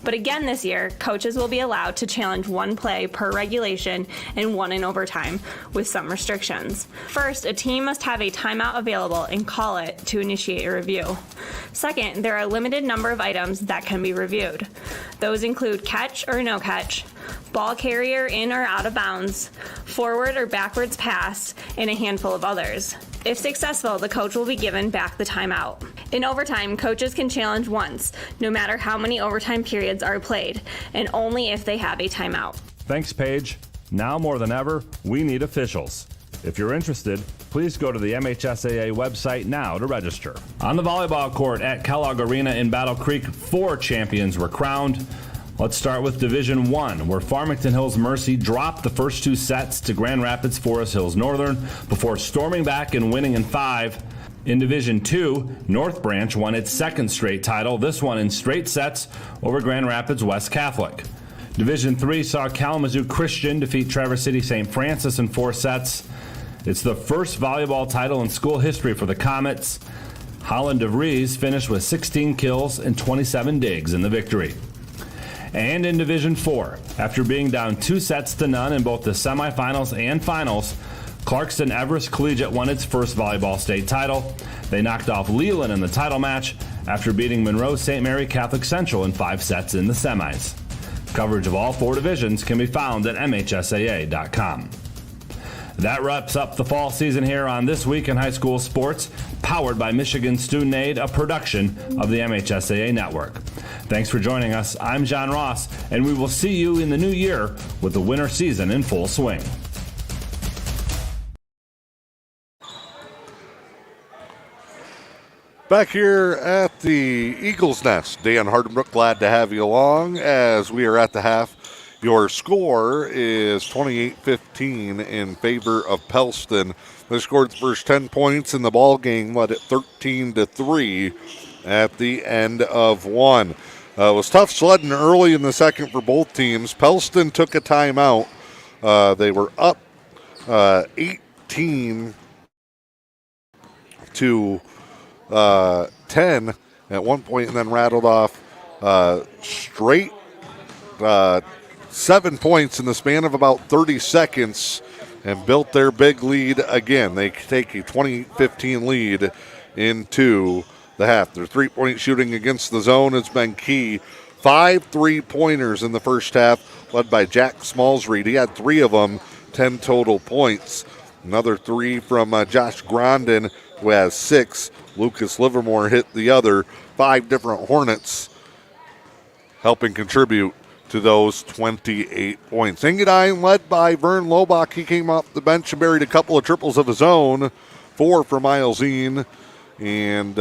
But again this year, coaches will be allowed to challenge 1 play per regulation and 1 in overtime, with some restrictions. First, a team must have a timeout available and call it to initiate a review. Second, there are a limited number of items that can be reviewed. Those include catch or no catch, ball carrier in or out of bounds, forward or backwards pass, and a handful of others. If successful, the coach will be given back the timeout. In overtime, coaches can challenge once, no matter how many overtime periods are played, and only if they have a timeout. Thanks, Paige. Now more than ever, we need officials. If you're interested, please go to the MHSAA website now to register. On the volleyball court at Kellogg Arena in Battle Creek, 4 champions were crowned. Let's start with Division I, where Farmington Hills Mercy dropped the first 2 sets to Grand Rapids Forest Hills Northern before storming back and winning in 5. In Division II, North Branch won its 2nd straight title, this one in straight sets over Grand Rapids West Catholic. Division III saw Kalamazoo Christian defeat Traverse City St. Francis in 4 sets. It's the first volleyball title in school history for the Comets. Holland DeVries finished with 16 kills and 27 digs in the victory. And in Division IV, after being down 2 sets to none in both the semifinals and finals, Clarkston Everest Collegiate won its first volleyball state title. They knocked off Leland in the title match after beating Monroe St. Mary Catholic Central in 5 sets in the semis. Coverage of all 4 divisions can be found at MHSAA.com. That wraps up the fall season here on This Week in High School Sports, powered by Michigan Student Aid, a production of the MHSAA Network. Thanks for joining us. I'm John Ross, and we will see you in the new year with the winter season in full swing. Back here at the Eagles Nest, Dan Hardenbrook, glad to have you along as we are at the half. Your score is 28-15 in favor of Pellston. They scored the first 10 points in the ball game, led it 13-3 at the end of one. It was tough sledding early in the second for both teams. Pellston took a timeout. They were up 18 to 10 at one point and then rattled off straight 7 points in the span of about 30 seconds and built their big lead again. They take a 20-15 lead into the half. Their three-point shooting against the zone has been key. 5 3-pointers in the first half, led by Jack Smallsreed. He had 3 of them, 10 total points. Another 3 from Josh Grondin, who has 6. Lucas Livermore hit the other. 5 different Hornets helping contribute to those 28 points. Engadine led by Vern Lobach. He came off the bench and buried a couple of triples of his own. 4 for Miles Zine and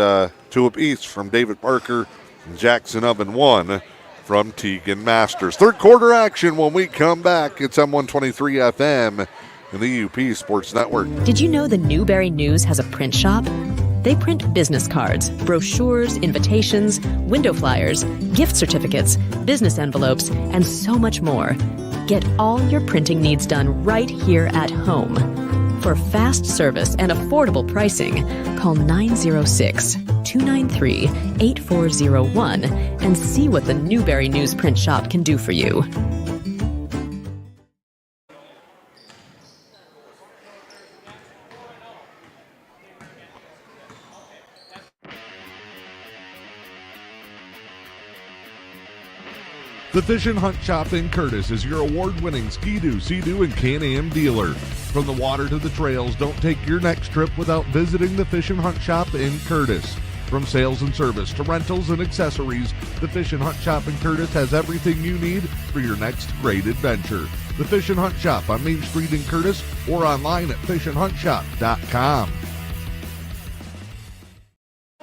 2 apiece from David Parker and Jackson Oven. 1 from Tegan Masters. Third quarter action when we come back. It's M123 FM and the E.U.P Sports Network. Did you know the Newberry News has a print shop? They print business cards, brochures, invitations, window flyers, gift certificates, business envelopes, and so much more. Get all your printing needs done right here at home. For fast service and affordable pricing, call 906-293-8401 and see what the Newberry News print shop can do for you. The Fish and Hunt Shop in Curtis is your award-winning Ski-Doo, Sea-Doo, and Can-Am dealer. From the water to the trails, don't take your next trip without visiting the Fish and Hunt Shop in Curtis. From sales and service to rentals and accessories, the Fish and Hunt Shop in Curtis has everything you need for your next great adventure. The Fish and Hunt Shop on Main Street in Curtis or online at fishandhuntshop.com.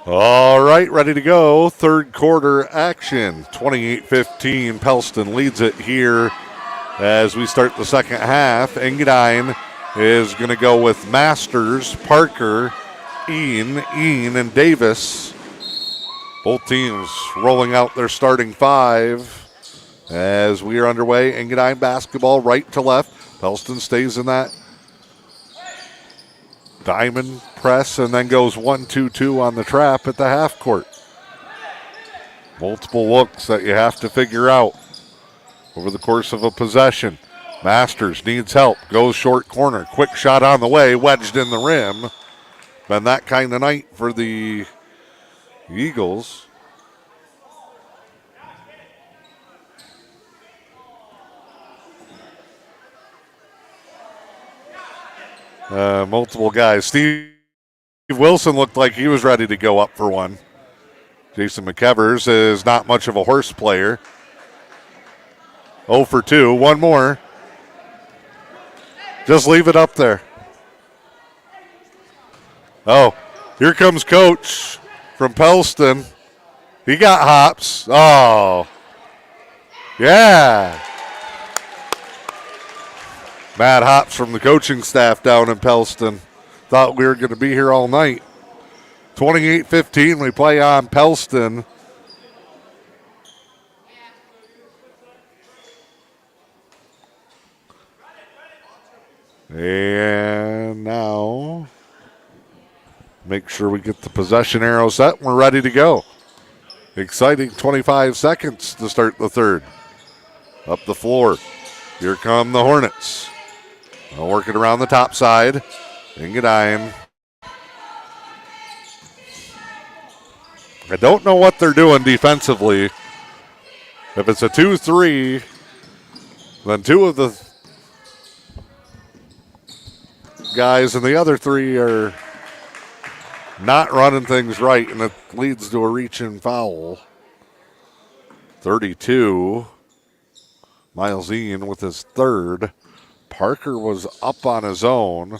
All right, ready to go. Third quarter action. 28-15. Pellston leads it here as we start the second half. Engadine is going to go with Masters, Parker, Ian, and Davis. Both teams rolling out their starting 5 as we are underway. Engadine basketball right to left. Pellston stays in that diamond press and then goes 1-2-2 on the trap at the half court. Multiple looks that you have to figure out over the course of a possession. Masters needs help, goes short corner, quick shot on the way, wedged in the rim. Been that kind of night for the Eagles. Multiple guys. Steve Wilson looked like he was ready to go up for one. Jason McEvers is not much of a horse player. 0 for 2. One more. Just leave it up there. Oh, here comes Coach from Pellston. He got hops. Oh, yeah. Matt Hops from the coaching staff down in Pellston. Thought we were going to be here all night. 28-15, we play on Pellston. And now, make sure we get the possession arrow set. We're ready to go. Exciting 25 seconds to start the third. Up the floor. Here come the Hornets. I'll work it around the top side. Engadine. I don't know what they're doing defensively. If it's a 2-3, then 2 of the guys and the other 3 are not running things right, and it leads to a reach-in foul. 32. Miles Ian with his third. Parker was up on his own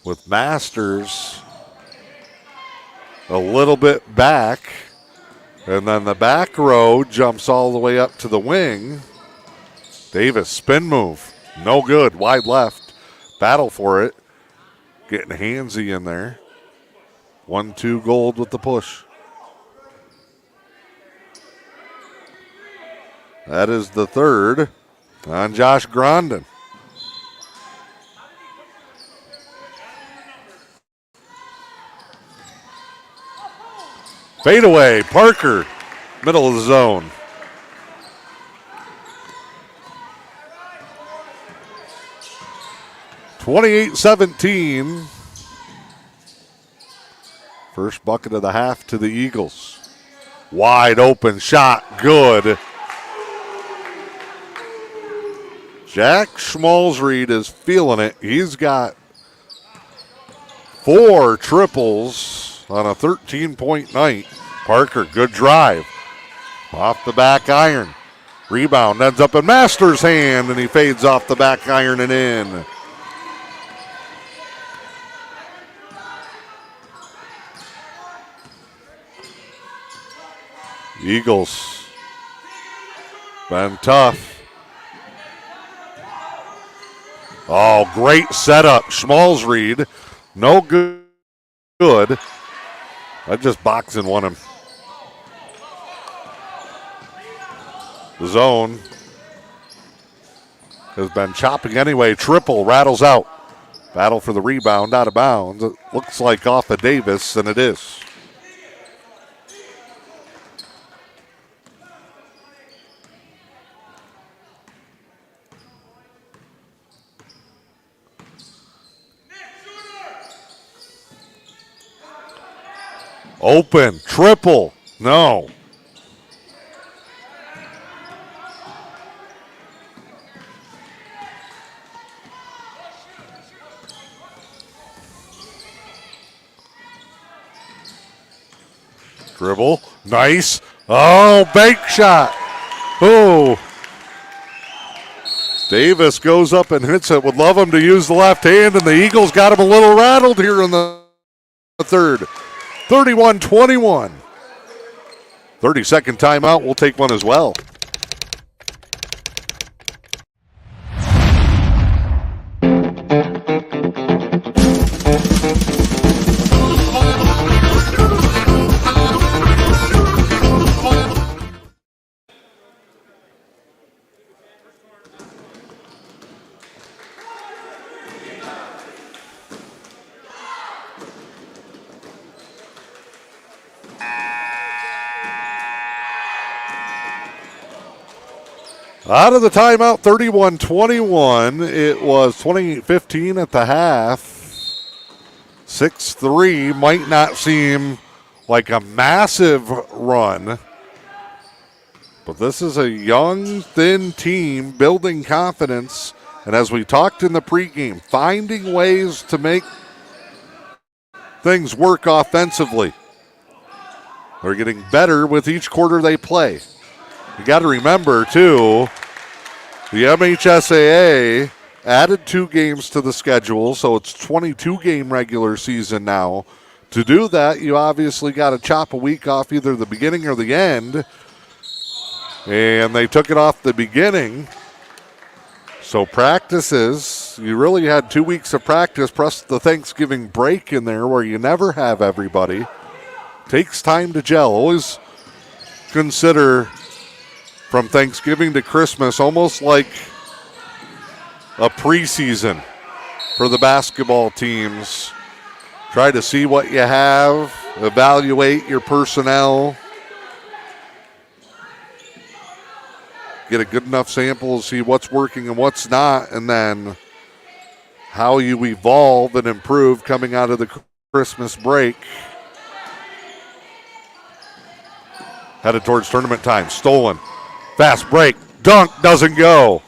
with Masters a little bit back. And then the back row jumps all the way up to the wing. Davis, spin move. No good. Wide left. Battle for it. Getting handsy in there. 1-2 Gold with the push. That is the third on Josh Grondin. Fadeaway, Parker, middle of the zone. (28-17). First bucket of the half to the Eagles. Wide open shot, good. Jack Schmalzried is feeling it. He's got 4 triples on a 13-point night. Parker, good drive. Off the back iron. Rebound ends up in Masters' hand, and he fades off the back iron and in. Eagles been tough. Oh, great setup. Schmalzried, no good. I just boxing won him. The zone has been chopping anyway. Triple rattles out. Battle for the rebound, out of bounds. It looks like off of Davis, and it is. Open, triple, no. Dribble, nice. Oh, bank shot. Oh. Davis goes up and hits it. Would love him to use the left hand, and the Eagles got him a little rattled here in the third. 31-21. 30-second timeout. We'll take one as well. Out of the timeout, 31-21. It was 28-15 at the half. 6-3 might not seem like a massive run, but this is a young, thin team building confidence. And as we talked in the pregame, finding ways to make things work offensively. They're getting better with each quarter they play. You got to remember, too, the MHSAA added 2 games to the schedule, so it's 22-game regular season now. To do that, you obviously got to chop a week off either the beginning or the end, and they took it off the beginning. So practices, you really had 2 weeks of practice, plus the Thanksgiving break in there where you never have everybody. Takes time to gel. Always consider from Thanksgiving to Christmas almost like a preseason for the basketball teams. Try to see what you have, evaluate your personnel, get a good enough sample to see what's working and what's not, and then how you evolve and improve coming out of the Christmas break. Headed towards tournament time. Stolen. Fast break. Dunk doesn't go.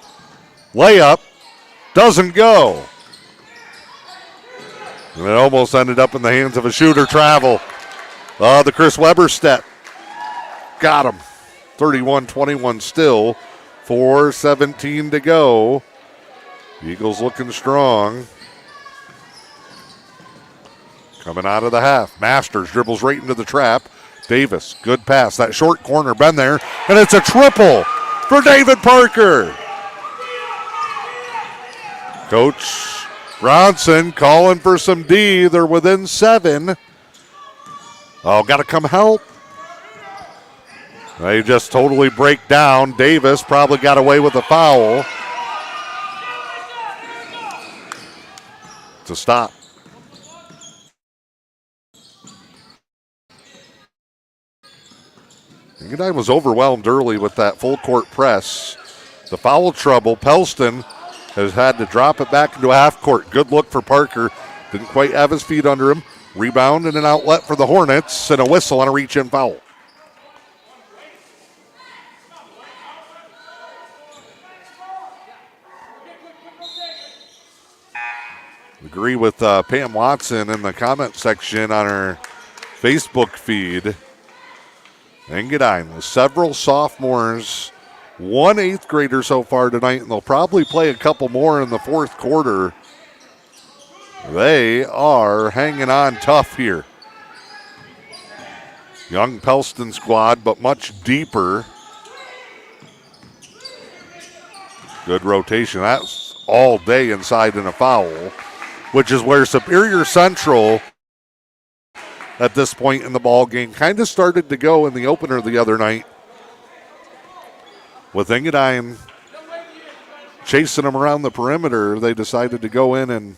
Layup doesn't go. And it almost ended up in the hands of a shooter. Travel. The Chris Webber step. Got him. 31-21 still. 4:17 to go. Eagles looking strong. Coming out of the half. Masters dribbles right into the trap. Davis, good pass. That short corner, been there. And it's a triple for David Parker. Coach Bronson calling for some D. They're within 7. Oh, got to come help. They just totally break down. Davis probably got away with a foul. It's a stop. Engadine was overwhelmed early with that full court press. The foul trouble. Pellston has had to drop it back into a half court. Good look for Parker. Didn't quite have his feet under him. Rebound and an outlet for the Hornets, and a whistle on a reach-in foul. Agree with Pam Watson in the comment section on her Facebook feed. Engadine with several sophomores, 1 8th grader so far tonight, and they'll probably play a couple more in the fourth quarter. They are hanging on tough here. Young Pellston squad, but much deeper. Good rotation. That's all day inside in a foul, which is where Superior Central at this point in the ball game kind of started to go in the opener the other night. With Engadine chasing them around the perimeter, they decided to go in and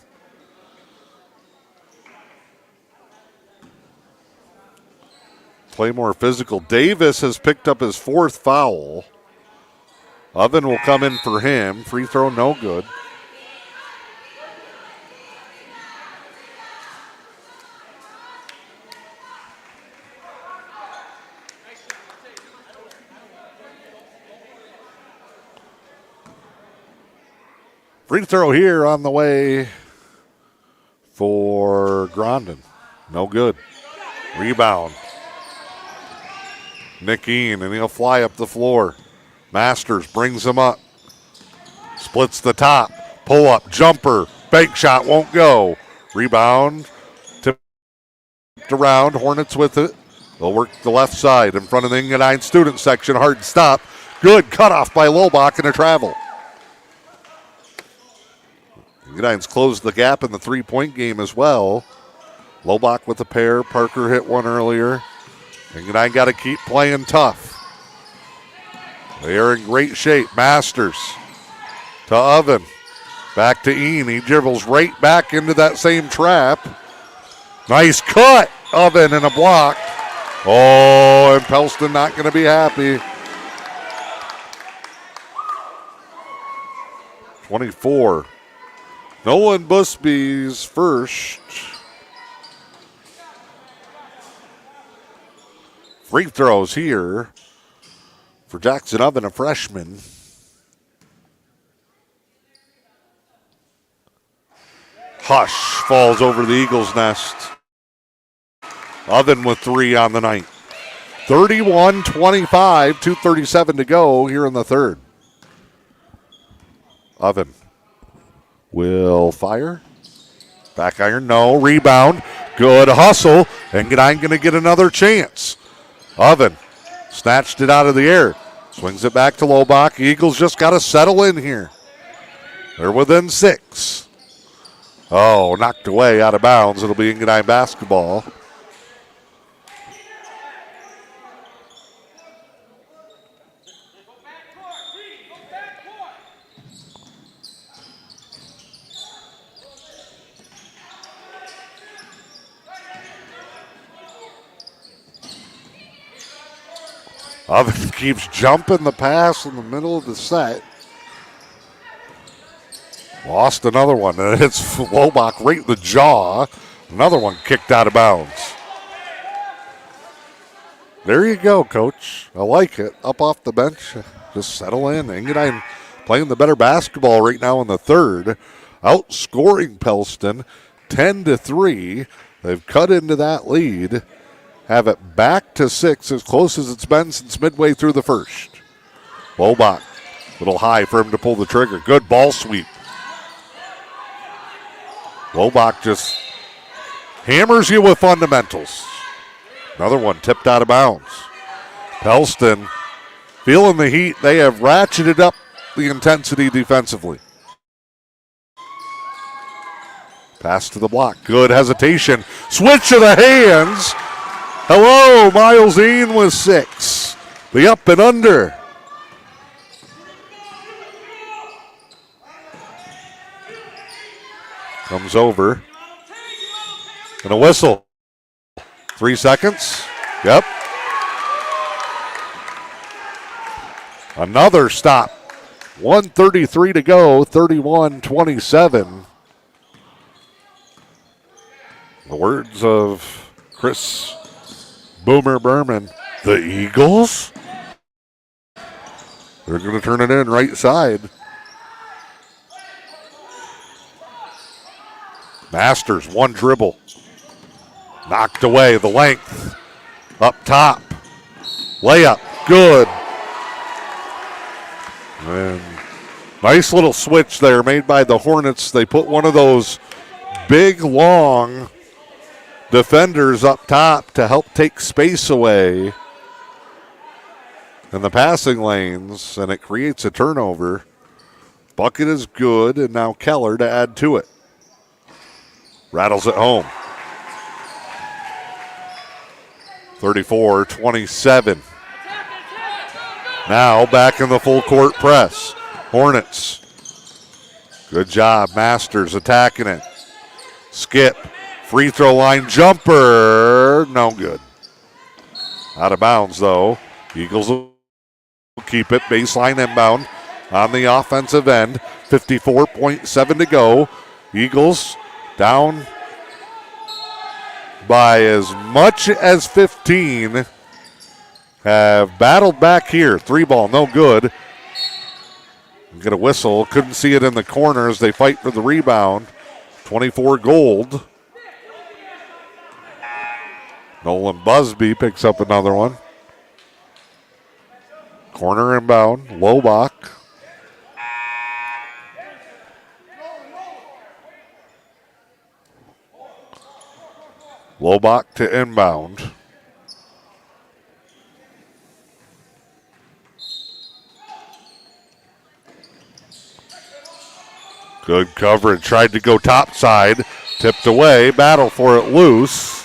play more physical. Davis has picked up his 4th foul. Oven will come in for him. Free throw, no good. Free throw here on the way for Grondin. No good. Rebound. Nick Ian, and he'll fly up the floor. Masters brings him up. Splits the top. Pull up, jumper. Bank shot won't go. Rebound. Tipped around. Hornets with it. They'll work the left side in front of the Engadine student section. Hard stop. Good cutoff by Lobach and a travel. Engadine's closed the gap in the three-point game as well. Lobach with a pair. Parker hit one earlier. Engadine got to keep playing tough. They are in great shape. Masters to Oven. Back to Ian. He dribbles right back into that same trap. Nice cut. Oven and a block. Oh, and Pellston not going to be happy. 24. Nolan Busby's first. Free throws here for Jackson Oven, a freshman. Hush falls over the Eagles' nest. Oven with 3 on the night. 31-25, 2:37 to go here in the third. Oven will fire. Back iron, no. Rebound. Good hustle. Engadine going to get another chance. Oven snatched it out of the air. Swings it back to Lobach. Eagles just got to settle in here. They're within 6. Oh, knocked away out of bounds. It'll be Engadine basketball. Oven keeps jumping the pass in the middle of the set. Lost another one. And it hits Lobach right in the jaw. Another one kicked out of bounds. There you go, Coach. I like it. Up off the bench. Just settle in. Engadine playing the better basketball right now in the third. Outscoring Pellston 10-3. They've cut into that lead. Have it back to 6, as close as it's been since midway through the first. Lobach, little high for him to pull the trigger. Good ball sweep. Lobach just hammers you with fundamentals. Another one tipped out of bounds. Pellston feeling the heat. They have ratcheted up the intensity defensively. Pass to the block. Good hesitation. Switch of the hands. Hello, Miles Ean with 6. The up and under. Comes over. And a whistle. 3 seconds. Yep. Another stop. 1:33 to go. 31-27. The words of Chris Boomer Berman. The Eagles? They're going to turn it in right side. Masters, one dribble. Knocked away, the length. Up top. Layup, good. And nice little switch there made by the Hornets. They put one of those big, long defenders up top to help take space away in the passing lanes, and it creates a turnover. Bucket is good, and now Keller to add to it. Rattles it home. 34-27. Now back in the full court press. Hornets. Good job. Masters attacking it. Skip. Free throw line jumper. No good. Out of bounds though. Eagles will keep it. Baseline inbound on the offensive end. 54.7 to go. Eagles down by as much as 15. Have battled back here. 3-ball, no good. Get a whistle. Couldn't see it in the corner as they fight for the rebound. 24 Gold. Nolan Busby picks up another one. Corner inbound. Lobach. Lobach to inbound. Good coverage. Tried to go top side. Tipped away. Battle for it loose.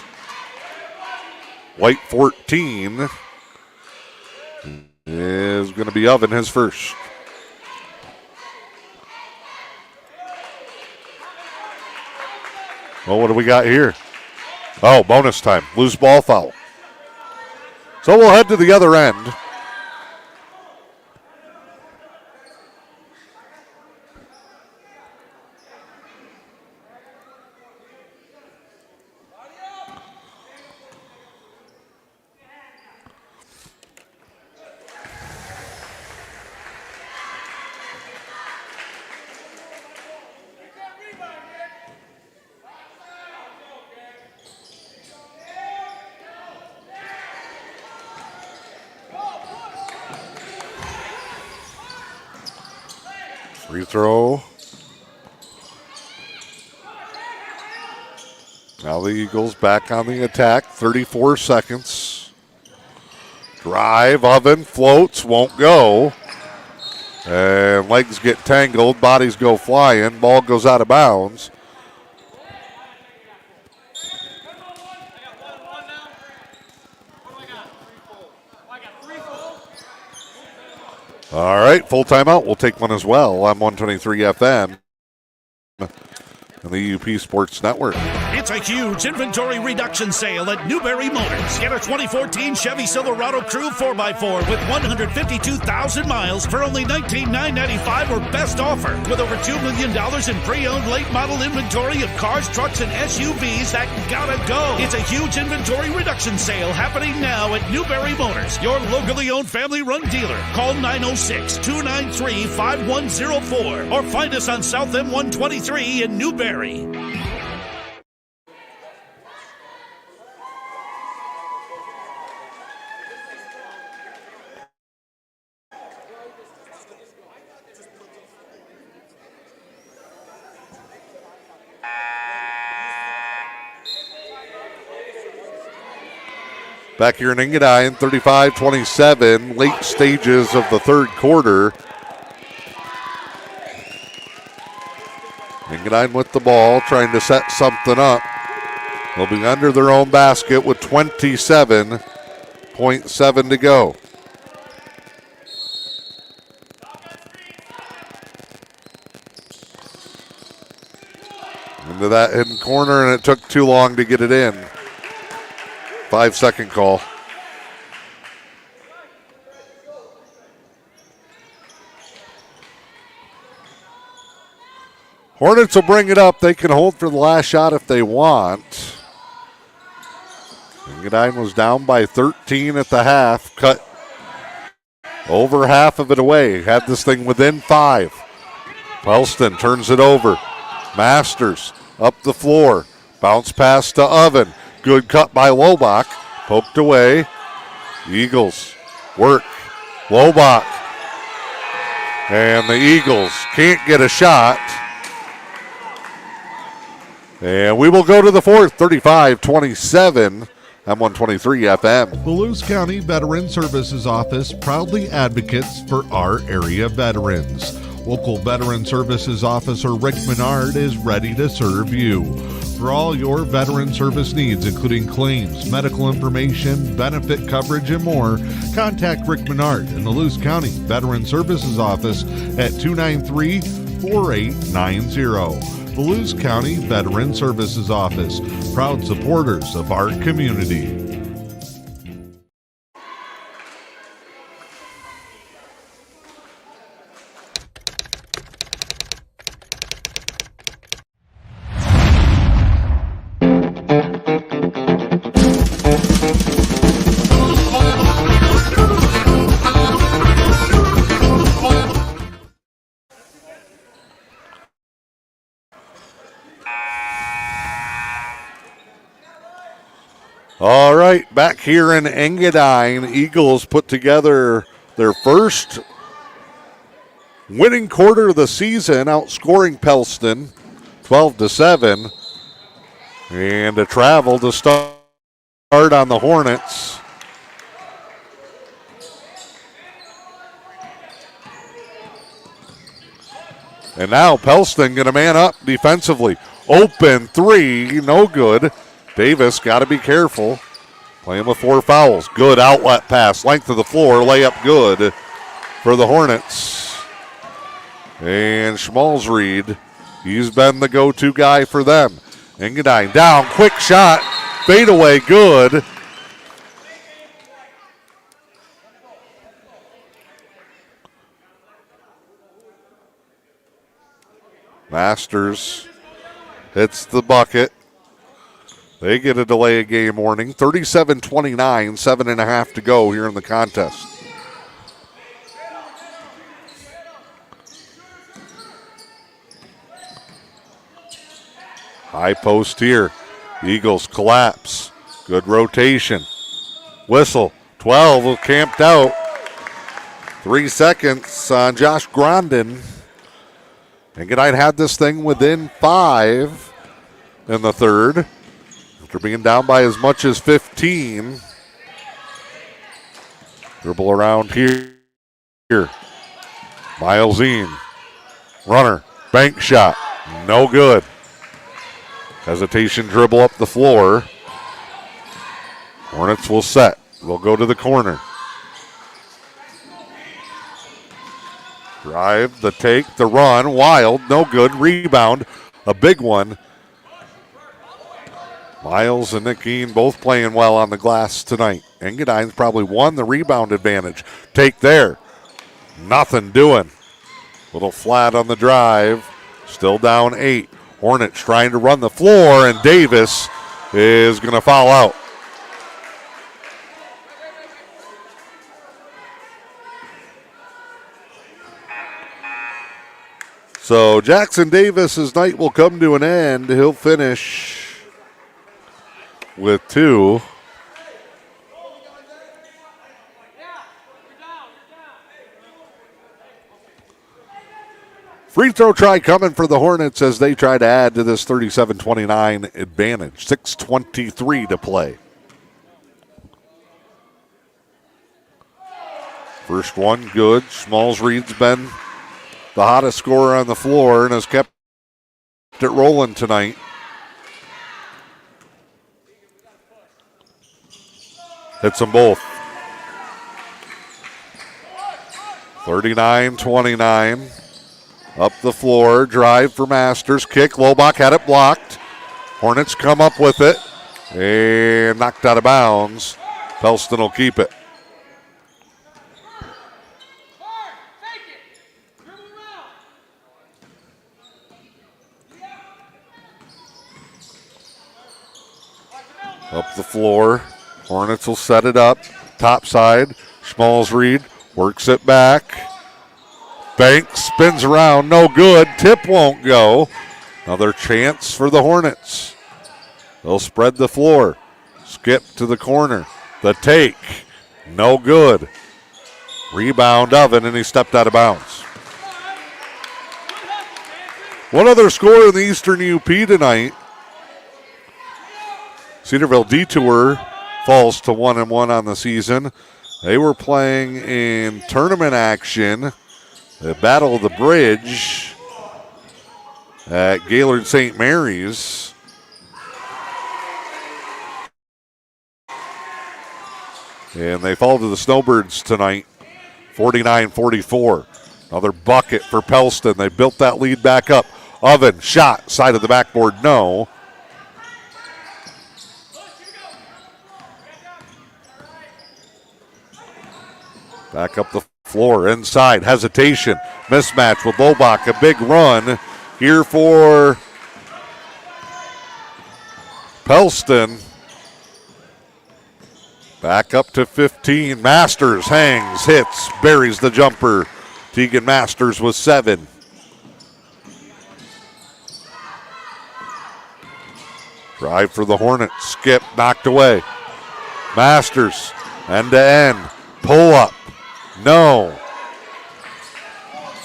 White 14 is going to be Oven his first. Well, what do we got here? Oh, bonus time. Loose ball foul. So we'll head to the other end. Free throw. Now the Eagles back on the attack. 34 seconds. Drive. Oven floats. Won't go. And legs get tangled. Bodies go flying. Ball goes out of bounds. All right, full timeout. We'll take one as well. I'm 123 FM and the E.U.P Sports Network. It's a huge inventory reduction sale at Newberry Motors. Get a 2014 Chevy Silverado Crew 4x4 with 152,000 miles for only $19,995 or best offer. With over $2 million in pre-owned late model inventory of cars, trucks, and SUVs that gotta go. It's a huge inventory reduction sale happening now at Newberry Motors, your locally owned family-run dealer. Call 906-293-5104 or find us on South M123 in Newberry. Back here in Engadine, 35-27, late stages of the third quarter. Engadine with the ball, trying to set something up. They'll be under their own basket with 27.7 to go. Into that hidden corner, and it took too long to get it in. 5-second call. Hornets will bring it up. They can hold for the last shot if they want. Engadine was down by 13 at the half. Cut over half of it away. Had this thing within 5. Pellston turns it over. Masters up the floor. Bounce pass to Oven. Good cut by Lobach. Poked away. Eagles work. Lobach. And the Eagles can't get a shot. And we will go to the fourth, 35-27. M123 FM. The Lewis County Veteran Services Office proudly advocates for our area veterans. Local Veteran Services Officer Rick Menard is ready to serve you. For all your veteran service needs, including claims, medical information, benefit coverage, and more, contact Rick Menard in the Lewis County Veteran Services Office at 293-4890. The Lewis County Veteran Services Office, proud supporters of our community. All right, back here in Engadine, Eagles put together their first winning quarter of the season, outscoring Pellston 12-7. And a travel to start on the Hornets. And now Pellston going to man up defensively. Open three, no good. Davis got to be careful. Playing with 4 fouls. Good outlet pass. Length of the floor. Layup good for the Hornets. And Schmalzried, he's been the go-to guy for them. Engadine down. Quick shot. Fadeaway good. Masters hits the bucket. They get a delay of game warning. 37-29, 7.5 to go here in the contest. High post here. Eagles collapse. Good rotation. Whistle. 12 camped out. 3 seconds on Josh Grondin. Engadine had this thing within 5 in the third. After being down by as much as 15. Dribble around here. Milesine. Runner. Bank shot. No good. Hesitation dribble up the floor. Hornets will set. They'll go to the corner. Drive, the take, the run. Wild. No good. Rebound. A big one. Miles and Nick Keene both playing well on the glass tonight. Engadine's probably won the rebound advantage. Take there. Nothing doing. Little flat on the drive. Still down 8. Hornets trying to run the floor, and Davis is going to foul out. So Jackson Davis's night will come to an end. He'll finish with 2. Free throw try coming for the Hornets as they try to add to this 37-29 advantage. 6:23 to play. First one, good. Smalls Reed's been the hottest scorer on the floor and has kept it rolling tonight. Hits them both. 39-29. Up the floor, drive for Masters. Kick, Lobach had it blocked. Hornets come up with it and knocked out of bounds. Pellston will keep it. Up the floor. Hornets will set it up. Top side. Smalls Reed works it back. Banks spins around. No good. Tip won't go. Another chance for the Hornets. They'll spread the floor. Skip to the corner. The take. No good. Rebound Oven, and he stepped out of bounds. One other score in the Eastern E.U.P tonight. Cedarville Detour falls to 1-1 on the season. They were playing in tournament action, the Battle of the Bridge at Gaylord St. Mary's. And they fall to the Snowbirds tonight, 49-44. Another bucket for Pellston. They built that lead back up. Oven, shot, side of the backboard, no. Back up the floor, inside, hesitation, mismatch with Lobach, a big run here for Pellston. Back up to 15, Masters hangs, hits, buries the jumper. Tegan Masters with 7. Drive for the Hornets, skip, knocked away. Masters, end to end, pull up. No.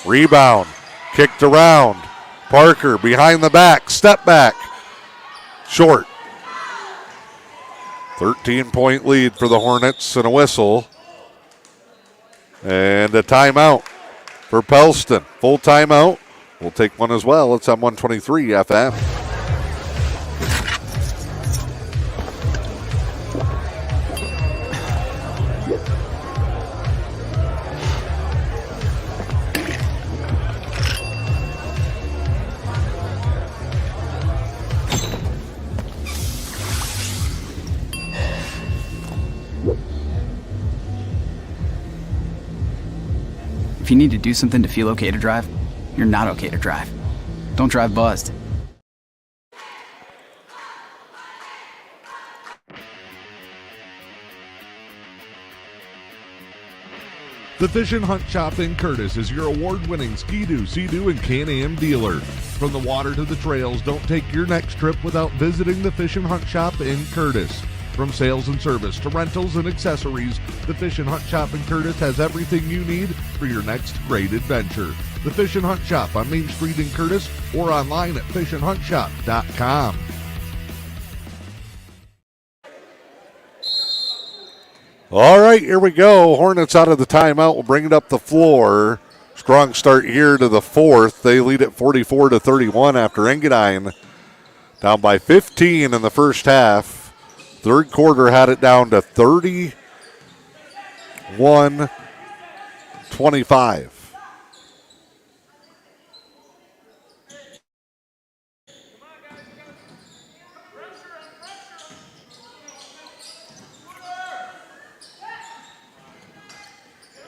Rebound. Kicked around. Parker behind the back. Step back. Short. 13-point lead for the Hornets and a whistle. And a timeout for Pellston. Full timeout. We'll take one as well. It's on 123 FM. If you need to do something to feel okay to drive, you're not okay to drive. Don't drive buzzed. The Fish and Hunt Shop in Curtis is your award-winning Ski-Doo, Sea-Doo, and Can-Am dealer. From the water to the trails, don't take your next trip without visiting the Fish and Hunt Shop in Curtis. From sales and service to rentals and accessories, the Fish and Hunt Shop in Curtis has everything you need for your next great adventure. The Fish and Hunt Shop on Main Street in Curtis or online at fishandhuntshop.com. All right, here we go. Hornets out of the timeout. We'll bring it up the floor. Strong start here to the fourth. They lead at 44-31 after Engadine down by 15 in the first half. Third quarter had it down to 31-25.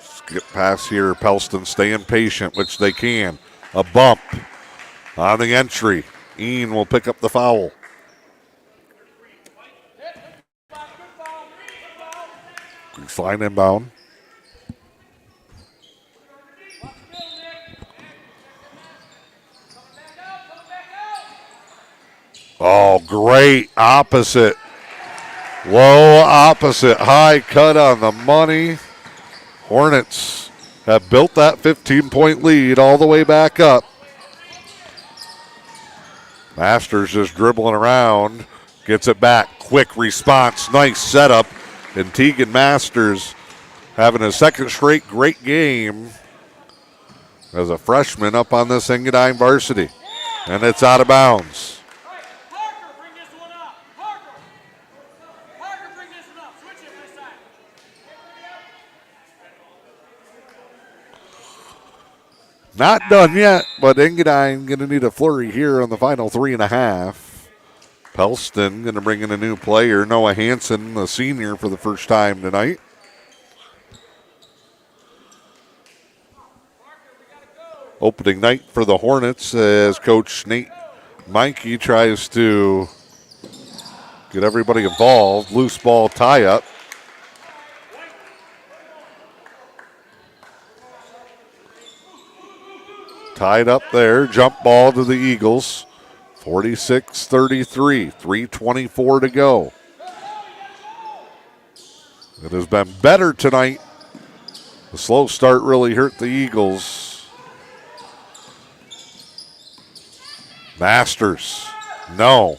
Skip pass here. Pellston staying patient, which they can. A bump on the entry. Ian will pick up the foul. Fine inbound. Oh, great opposite. Low opposite. High cut on the money. Hornets have built that 15-point lead all the way back up. Masters just dribbling around. Gets it back. Quick response. Nice setup. And Tegan Masters having his second straight great game as a freshman up on this Engadine varsity. And it's out of bounds. Not done yet, but Engadine going to need a flurry here on the final 3.5. Pellston going to bring in a new player, Noah Hansen, the senior, for the first time tonight. Opening night for the Hornets as Coach Nate Meinke tries to get everybody involved. Loose ball tie-up. Tied up there. Jump ball to the Eagles. 46-33. 3:24 to go. It has been better tonight. The slow start really hurt the Eagles. Masters. No.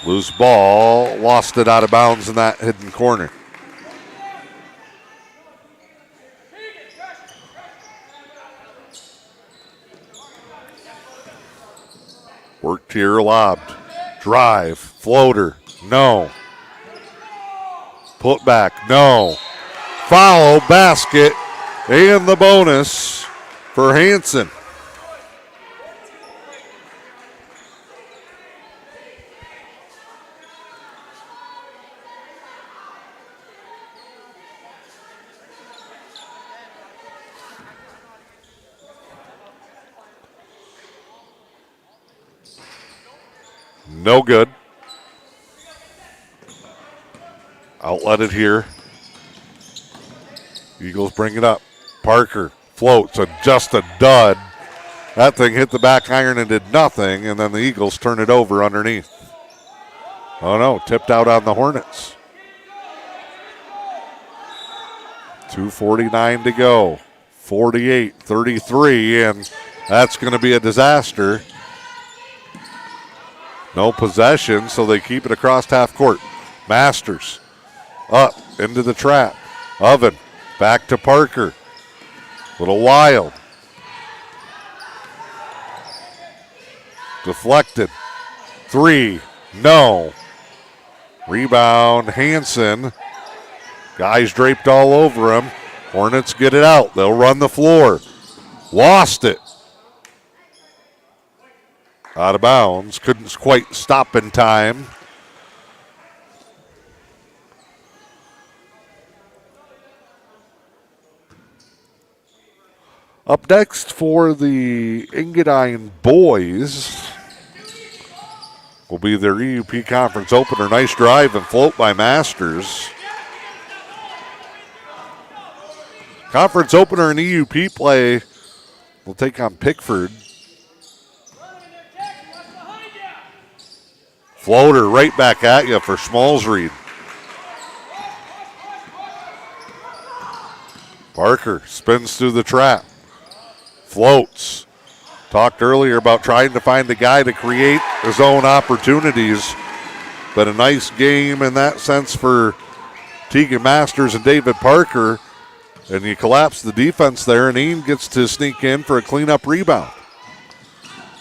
Loose ball. Lost it out of bounds in that hidden corner. Worked here, lobbed. Drive, floater, no. Put back, no. Foul, basket, and the bonus for Hansen. No good. Outlet it here. Eagles bring it up. Parker floats, just a dud. That thing hit the back iron and did nothing, and then the Eagles turn it over underneath. Oh no, tipped out on the Hornets. 2:49 to go. 48-33, and that's going to be a disaster. No possession, so they keep it across half court. Masters up into the trap. Oven back to Parker. Little wild. Deflected. 3. No. Rebound Hansen. Guys draped all over him. Hornets get it out. They'll run the floor. Lost it. Out of bounds. Couldn't quite stop in time. Up next for the Engadine boys will be their E.U.P conference opener. Nice drive and float by Masters. Conference opener in E.U.P play will take on Pickford. Floater right back at you for Schmalzried. Parker spins through the trap. Floats. Talked earlier about trying to find a guy to create his own opportunities. But a nice game in that sense for Tegan Masters and David Parker. And you collapse the defense there, and Ian gets to sneak in for a cleanup rebound.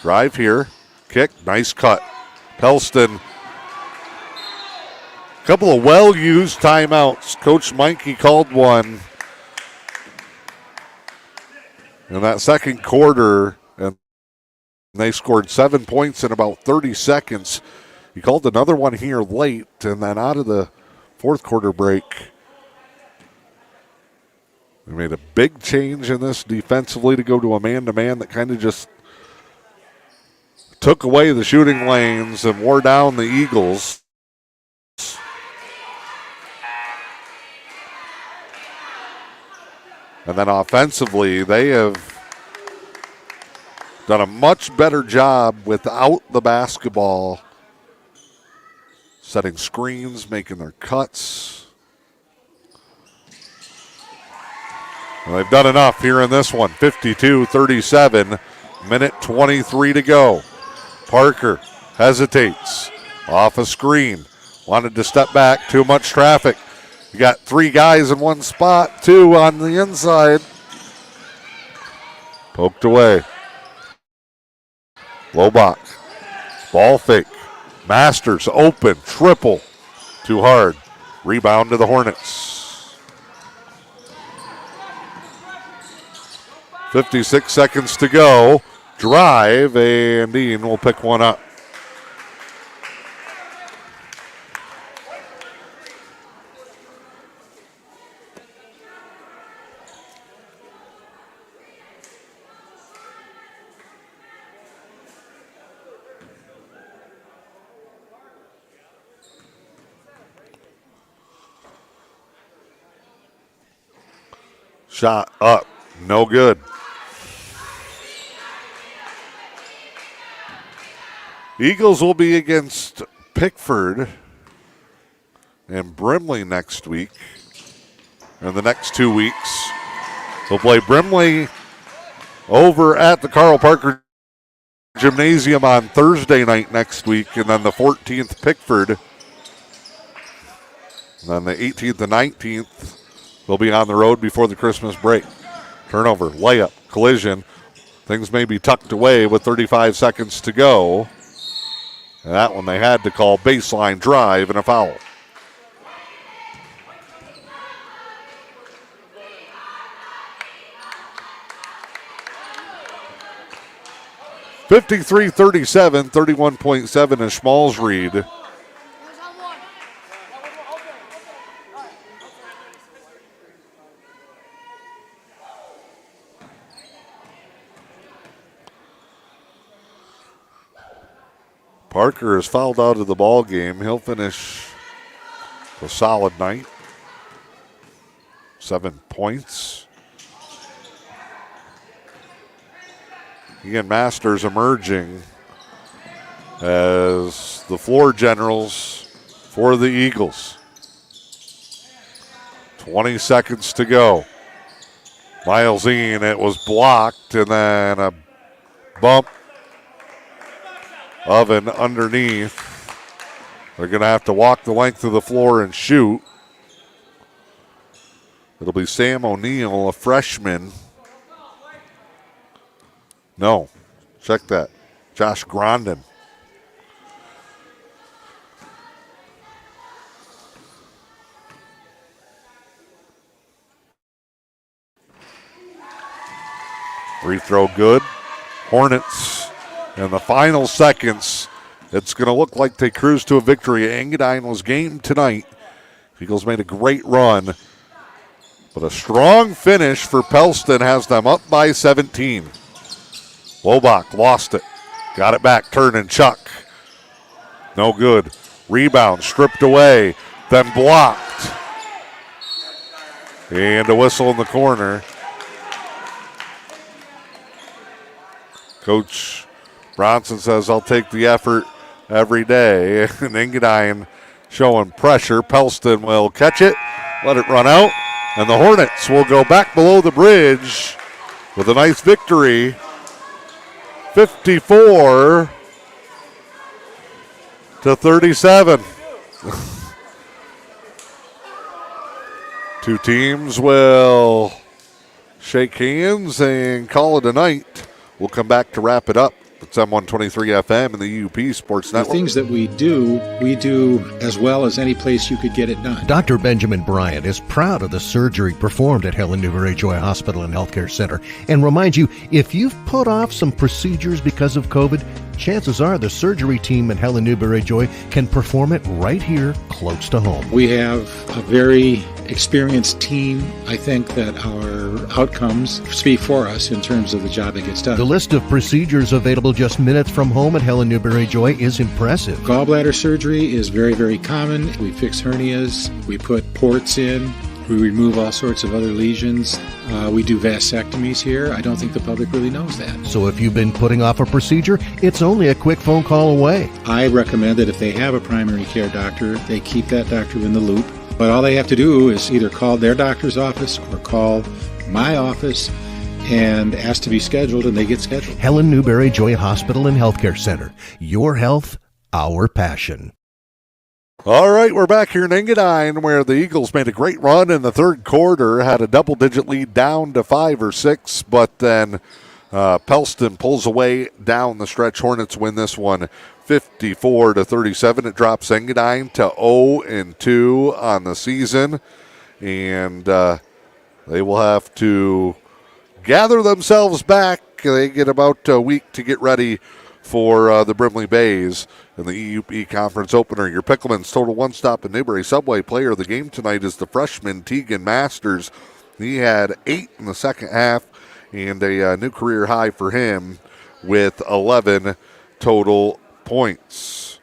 Drive here. Kick. Nice cut. Pellston. A couple of well-used timeouts. Coach Meinke called one in that second quarter, and they scored 7 points in about 30 seconds. He called another one here late, and then out of the fourth quarter break, they made a big change in this defensively to go to a man-to-man that kind of just took away the shooting lanes and wore down the Eagles. And then offensively, they have done a much better job without the basketball, setting screens, making their cuts. And they've done enough here in this one. 52-37, minute 23 to go. Parker hesitates, off a screen, wanted to step back, too much traffic. You got 3 guys in one spot, 2 on the inside. Poked away. Lobach. Ball fake. Masters open. Triple. Too hard. Rebound to the Hornets. 56 seconds to go. Drive, and Dean will pick one up. Shot up, no good. Eagles will be against Pickford and Brimley next week. And the next 2 weeks, they'll play Brimley over at the Carl Parker Gymnasium on Thursday night next week, and then the 14th Pickford. And then the 18th and 19th, they'll be on the road before the Christmas break. Turnover, layup, collision. Things may be tucked away with 35 seconds to go. And that one they had to call baseline drive and a foul. (53-37), 31.7 is Schmal's read. Parker is fouled out of the ball game. He'll finish a solid night. 7 points. Again, Masters emerging as the floor generals for the Eagles. 20 seconds to go. Miles Ian, it was blocked, and then a bump Oven underneath. They're going to have to walk the length of the floor and shoot. It'll be Sam O'Neill, a freshman. No, check that. Josh Grondin. Free throw good. Hornets. In the final seconds, it's going to look like they cruise to a victory. Engadine was game tonight. Eagles made a great run, but a strong finish for Pellston has them up by 17. Lobach lost it. Got it back, turn and chuck. No good. Rebound stripped away, then blocked. And a whistle in the corner. Coach Bronson says, I'll take the effort every day. And Engadine showing pressure. Pellston will catch it, let it run out, and the Hornets will go back below the bridge with a nice victory. 54-37. Two teams will shake hands and call it a night. We'll come back to wrap it up. It's M123 FM and the E.U.P Sports Network. The things that we do as well as any place you could get it done. Dr. Benjamin Bryant is proud of the surgery performed at Helen Newberry Joy Hospital and Healthcare Center and reminds you, if you've put off some procedures because of COVID, chances are the surgery team at Helen Newberry Joy can perform it right here close to home. We have a very experienced team. I think that our outcomes speak for us in terms of the job that gets done. The list of procedures available just minutes from home at Helen Newberry Joy is impressive. Gallbladder surgery is very, very common. We fix hernias. We put ports in. We remove all sorts of other lesions. We do vasectomies here. I don't think the public really knows that. So if you've been putting off a procedure, it's only a quick phone call away. I recommend that if they have a primary care doctor, they keep that doctor in the loop. But all they have to do is either call their doctor's office or call my office and ask to be scheduled, and they get scheduled. Helen Newberry Joy Hospital and Healthcare Center. Your health, our passion. All right, we're back here in Engadine where the Eagles made a great run in the third quarter, had a double-digit lead down to 5 or 6, but then Pellston pulls away down the stretch. Hornets win this one 54-37. It drops Engadine to 0-2 on the season, and they will have to gather themselves back. They get about a week to get ready for the Brimley Bays in the E.U.P conference opener. Your Pickleman's Total One Stop and Newberry Subway player of the game tonight is the freshman Tegan Masters. He had 8 in the second half and a new career high for him with 11 total points.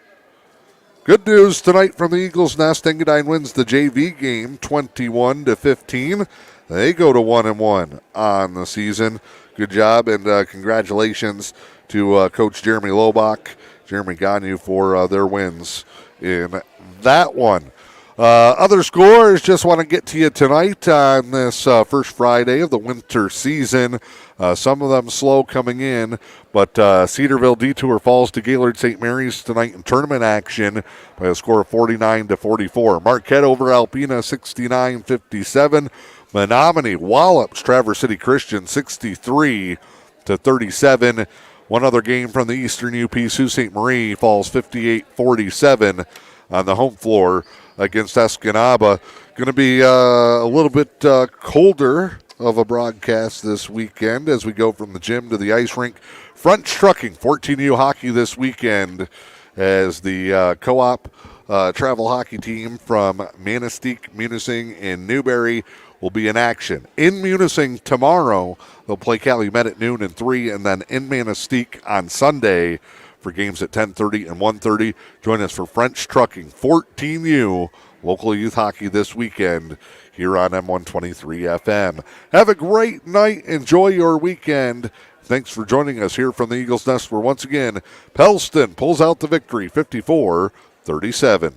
Good news tonight from the Eagles Nest. Engadine wins the JV game 21-15. They go to 1-1 on the season. Good job and congratulations to Coach Jeremy Lobach, Jeremy Gagnon for their wins in that one. Other scores, just want to get to you tonight on this first Friday of the winter season. Some of them slow coming in, but Cedarville Detour falls to Gaylord St. Mary's tonight in tournament action by a score of 49-44. Marquette over Alpena 69-57. Menominee wallops Traverse City Christian 63-37. One other game from the Eastern U.P. Sault Ste. Marie falls 58-47 on the home floor against Escanaba. Going to be a little bit colder of a broadcast this weekend as we go from the gym to the ice rink. French Trucking 14U hockey this weekend as the co-op travel hockey team from Manistee, Munising, and Newberry will be in action. In Munising tomorrow, they'll play Calumet at noon and 3, and then in Manistee on Sunday for games at 10:30 and 1:30. Join us for French Trucking 14U local youth hockey this weekend here on M123 FM. Have a great night. Enjoy your weekend. Thanks for joining us here from the Eagles Nest, where once again, Pellston pulls out the victory 54-37.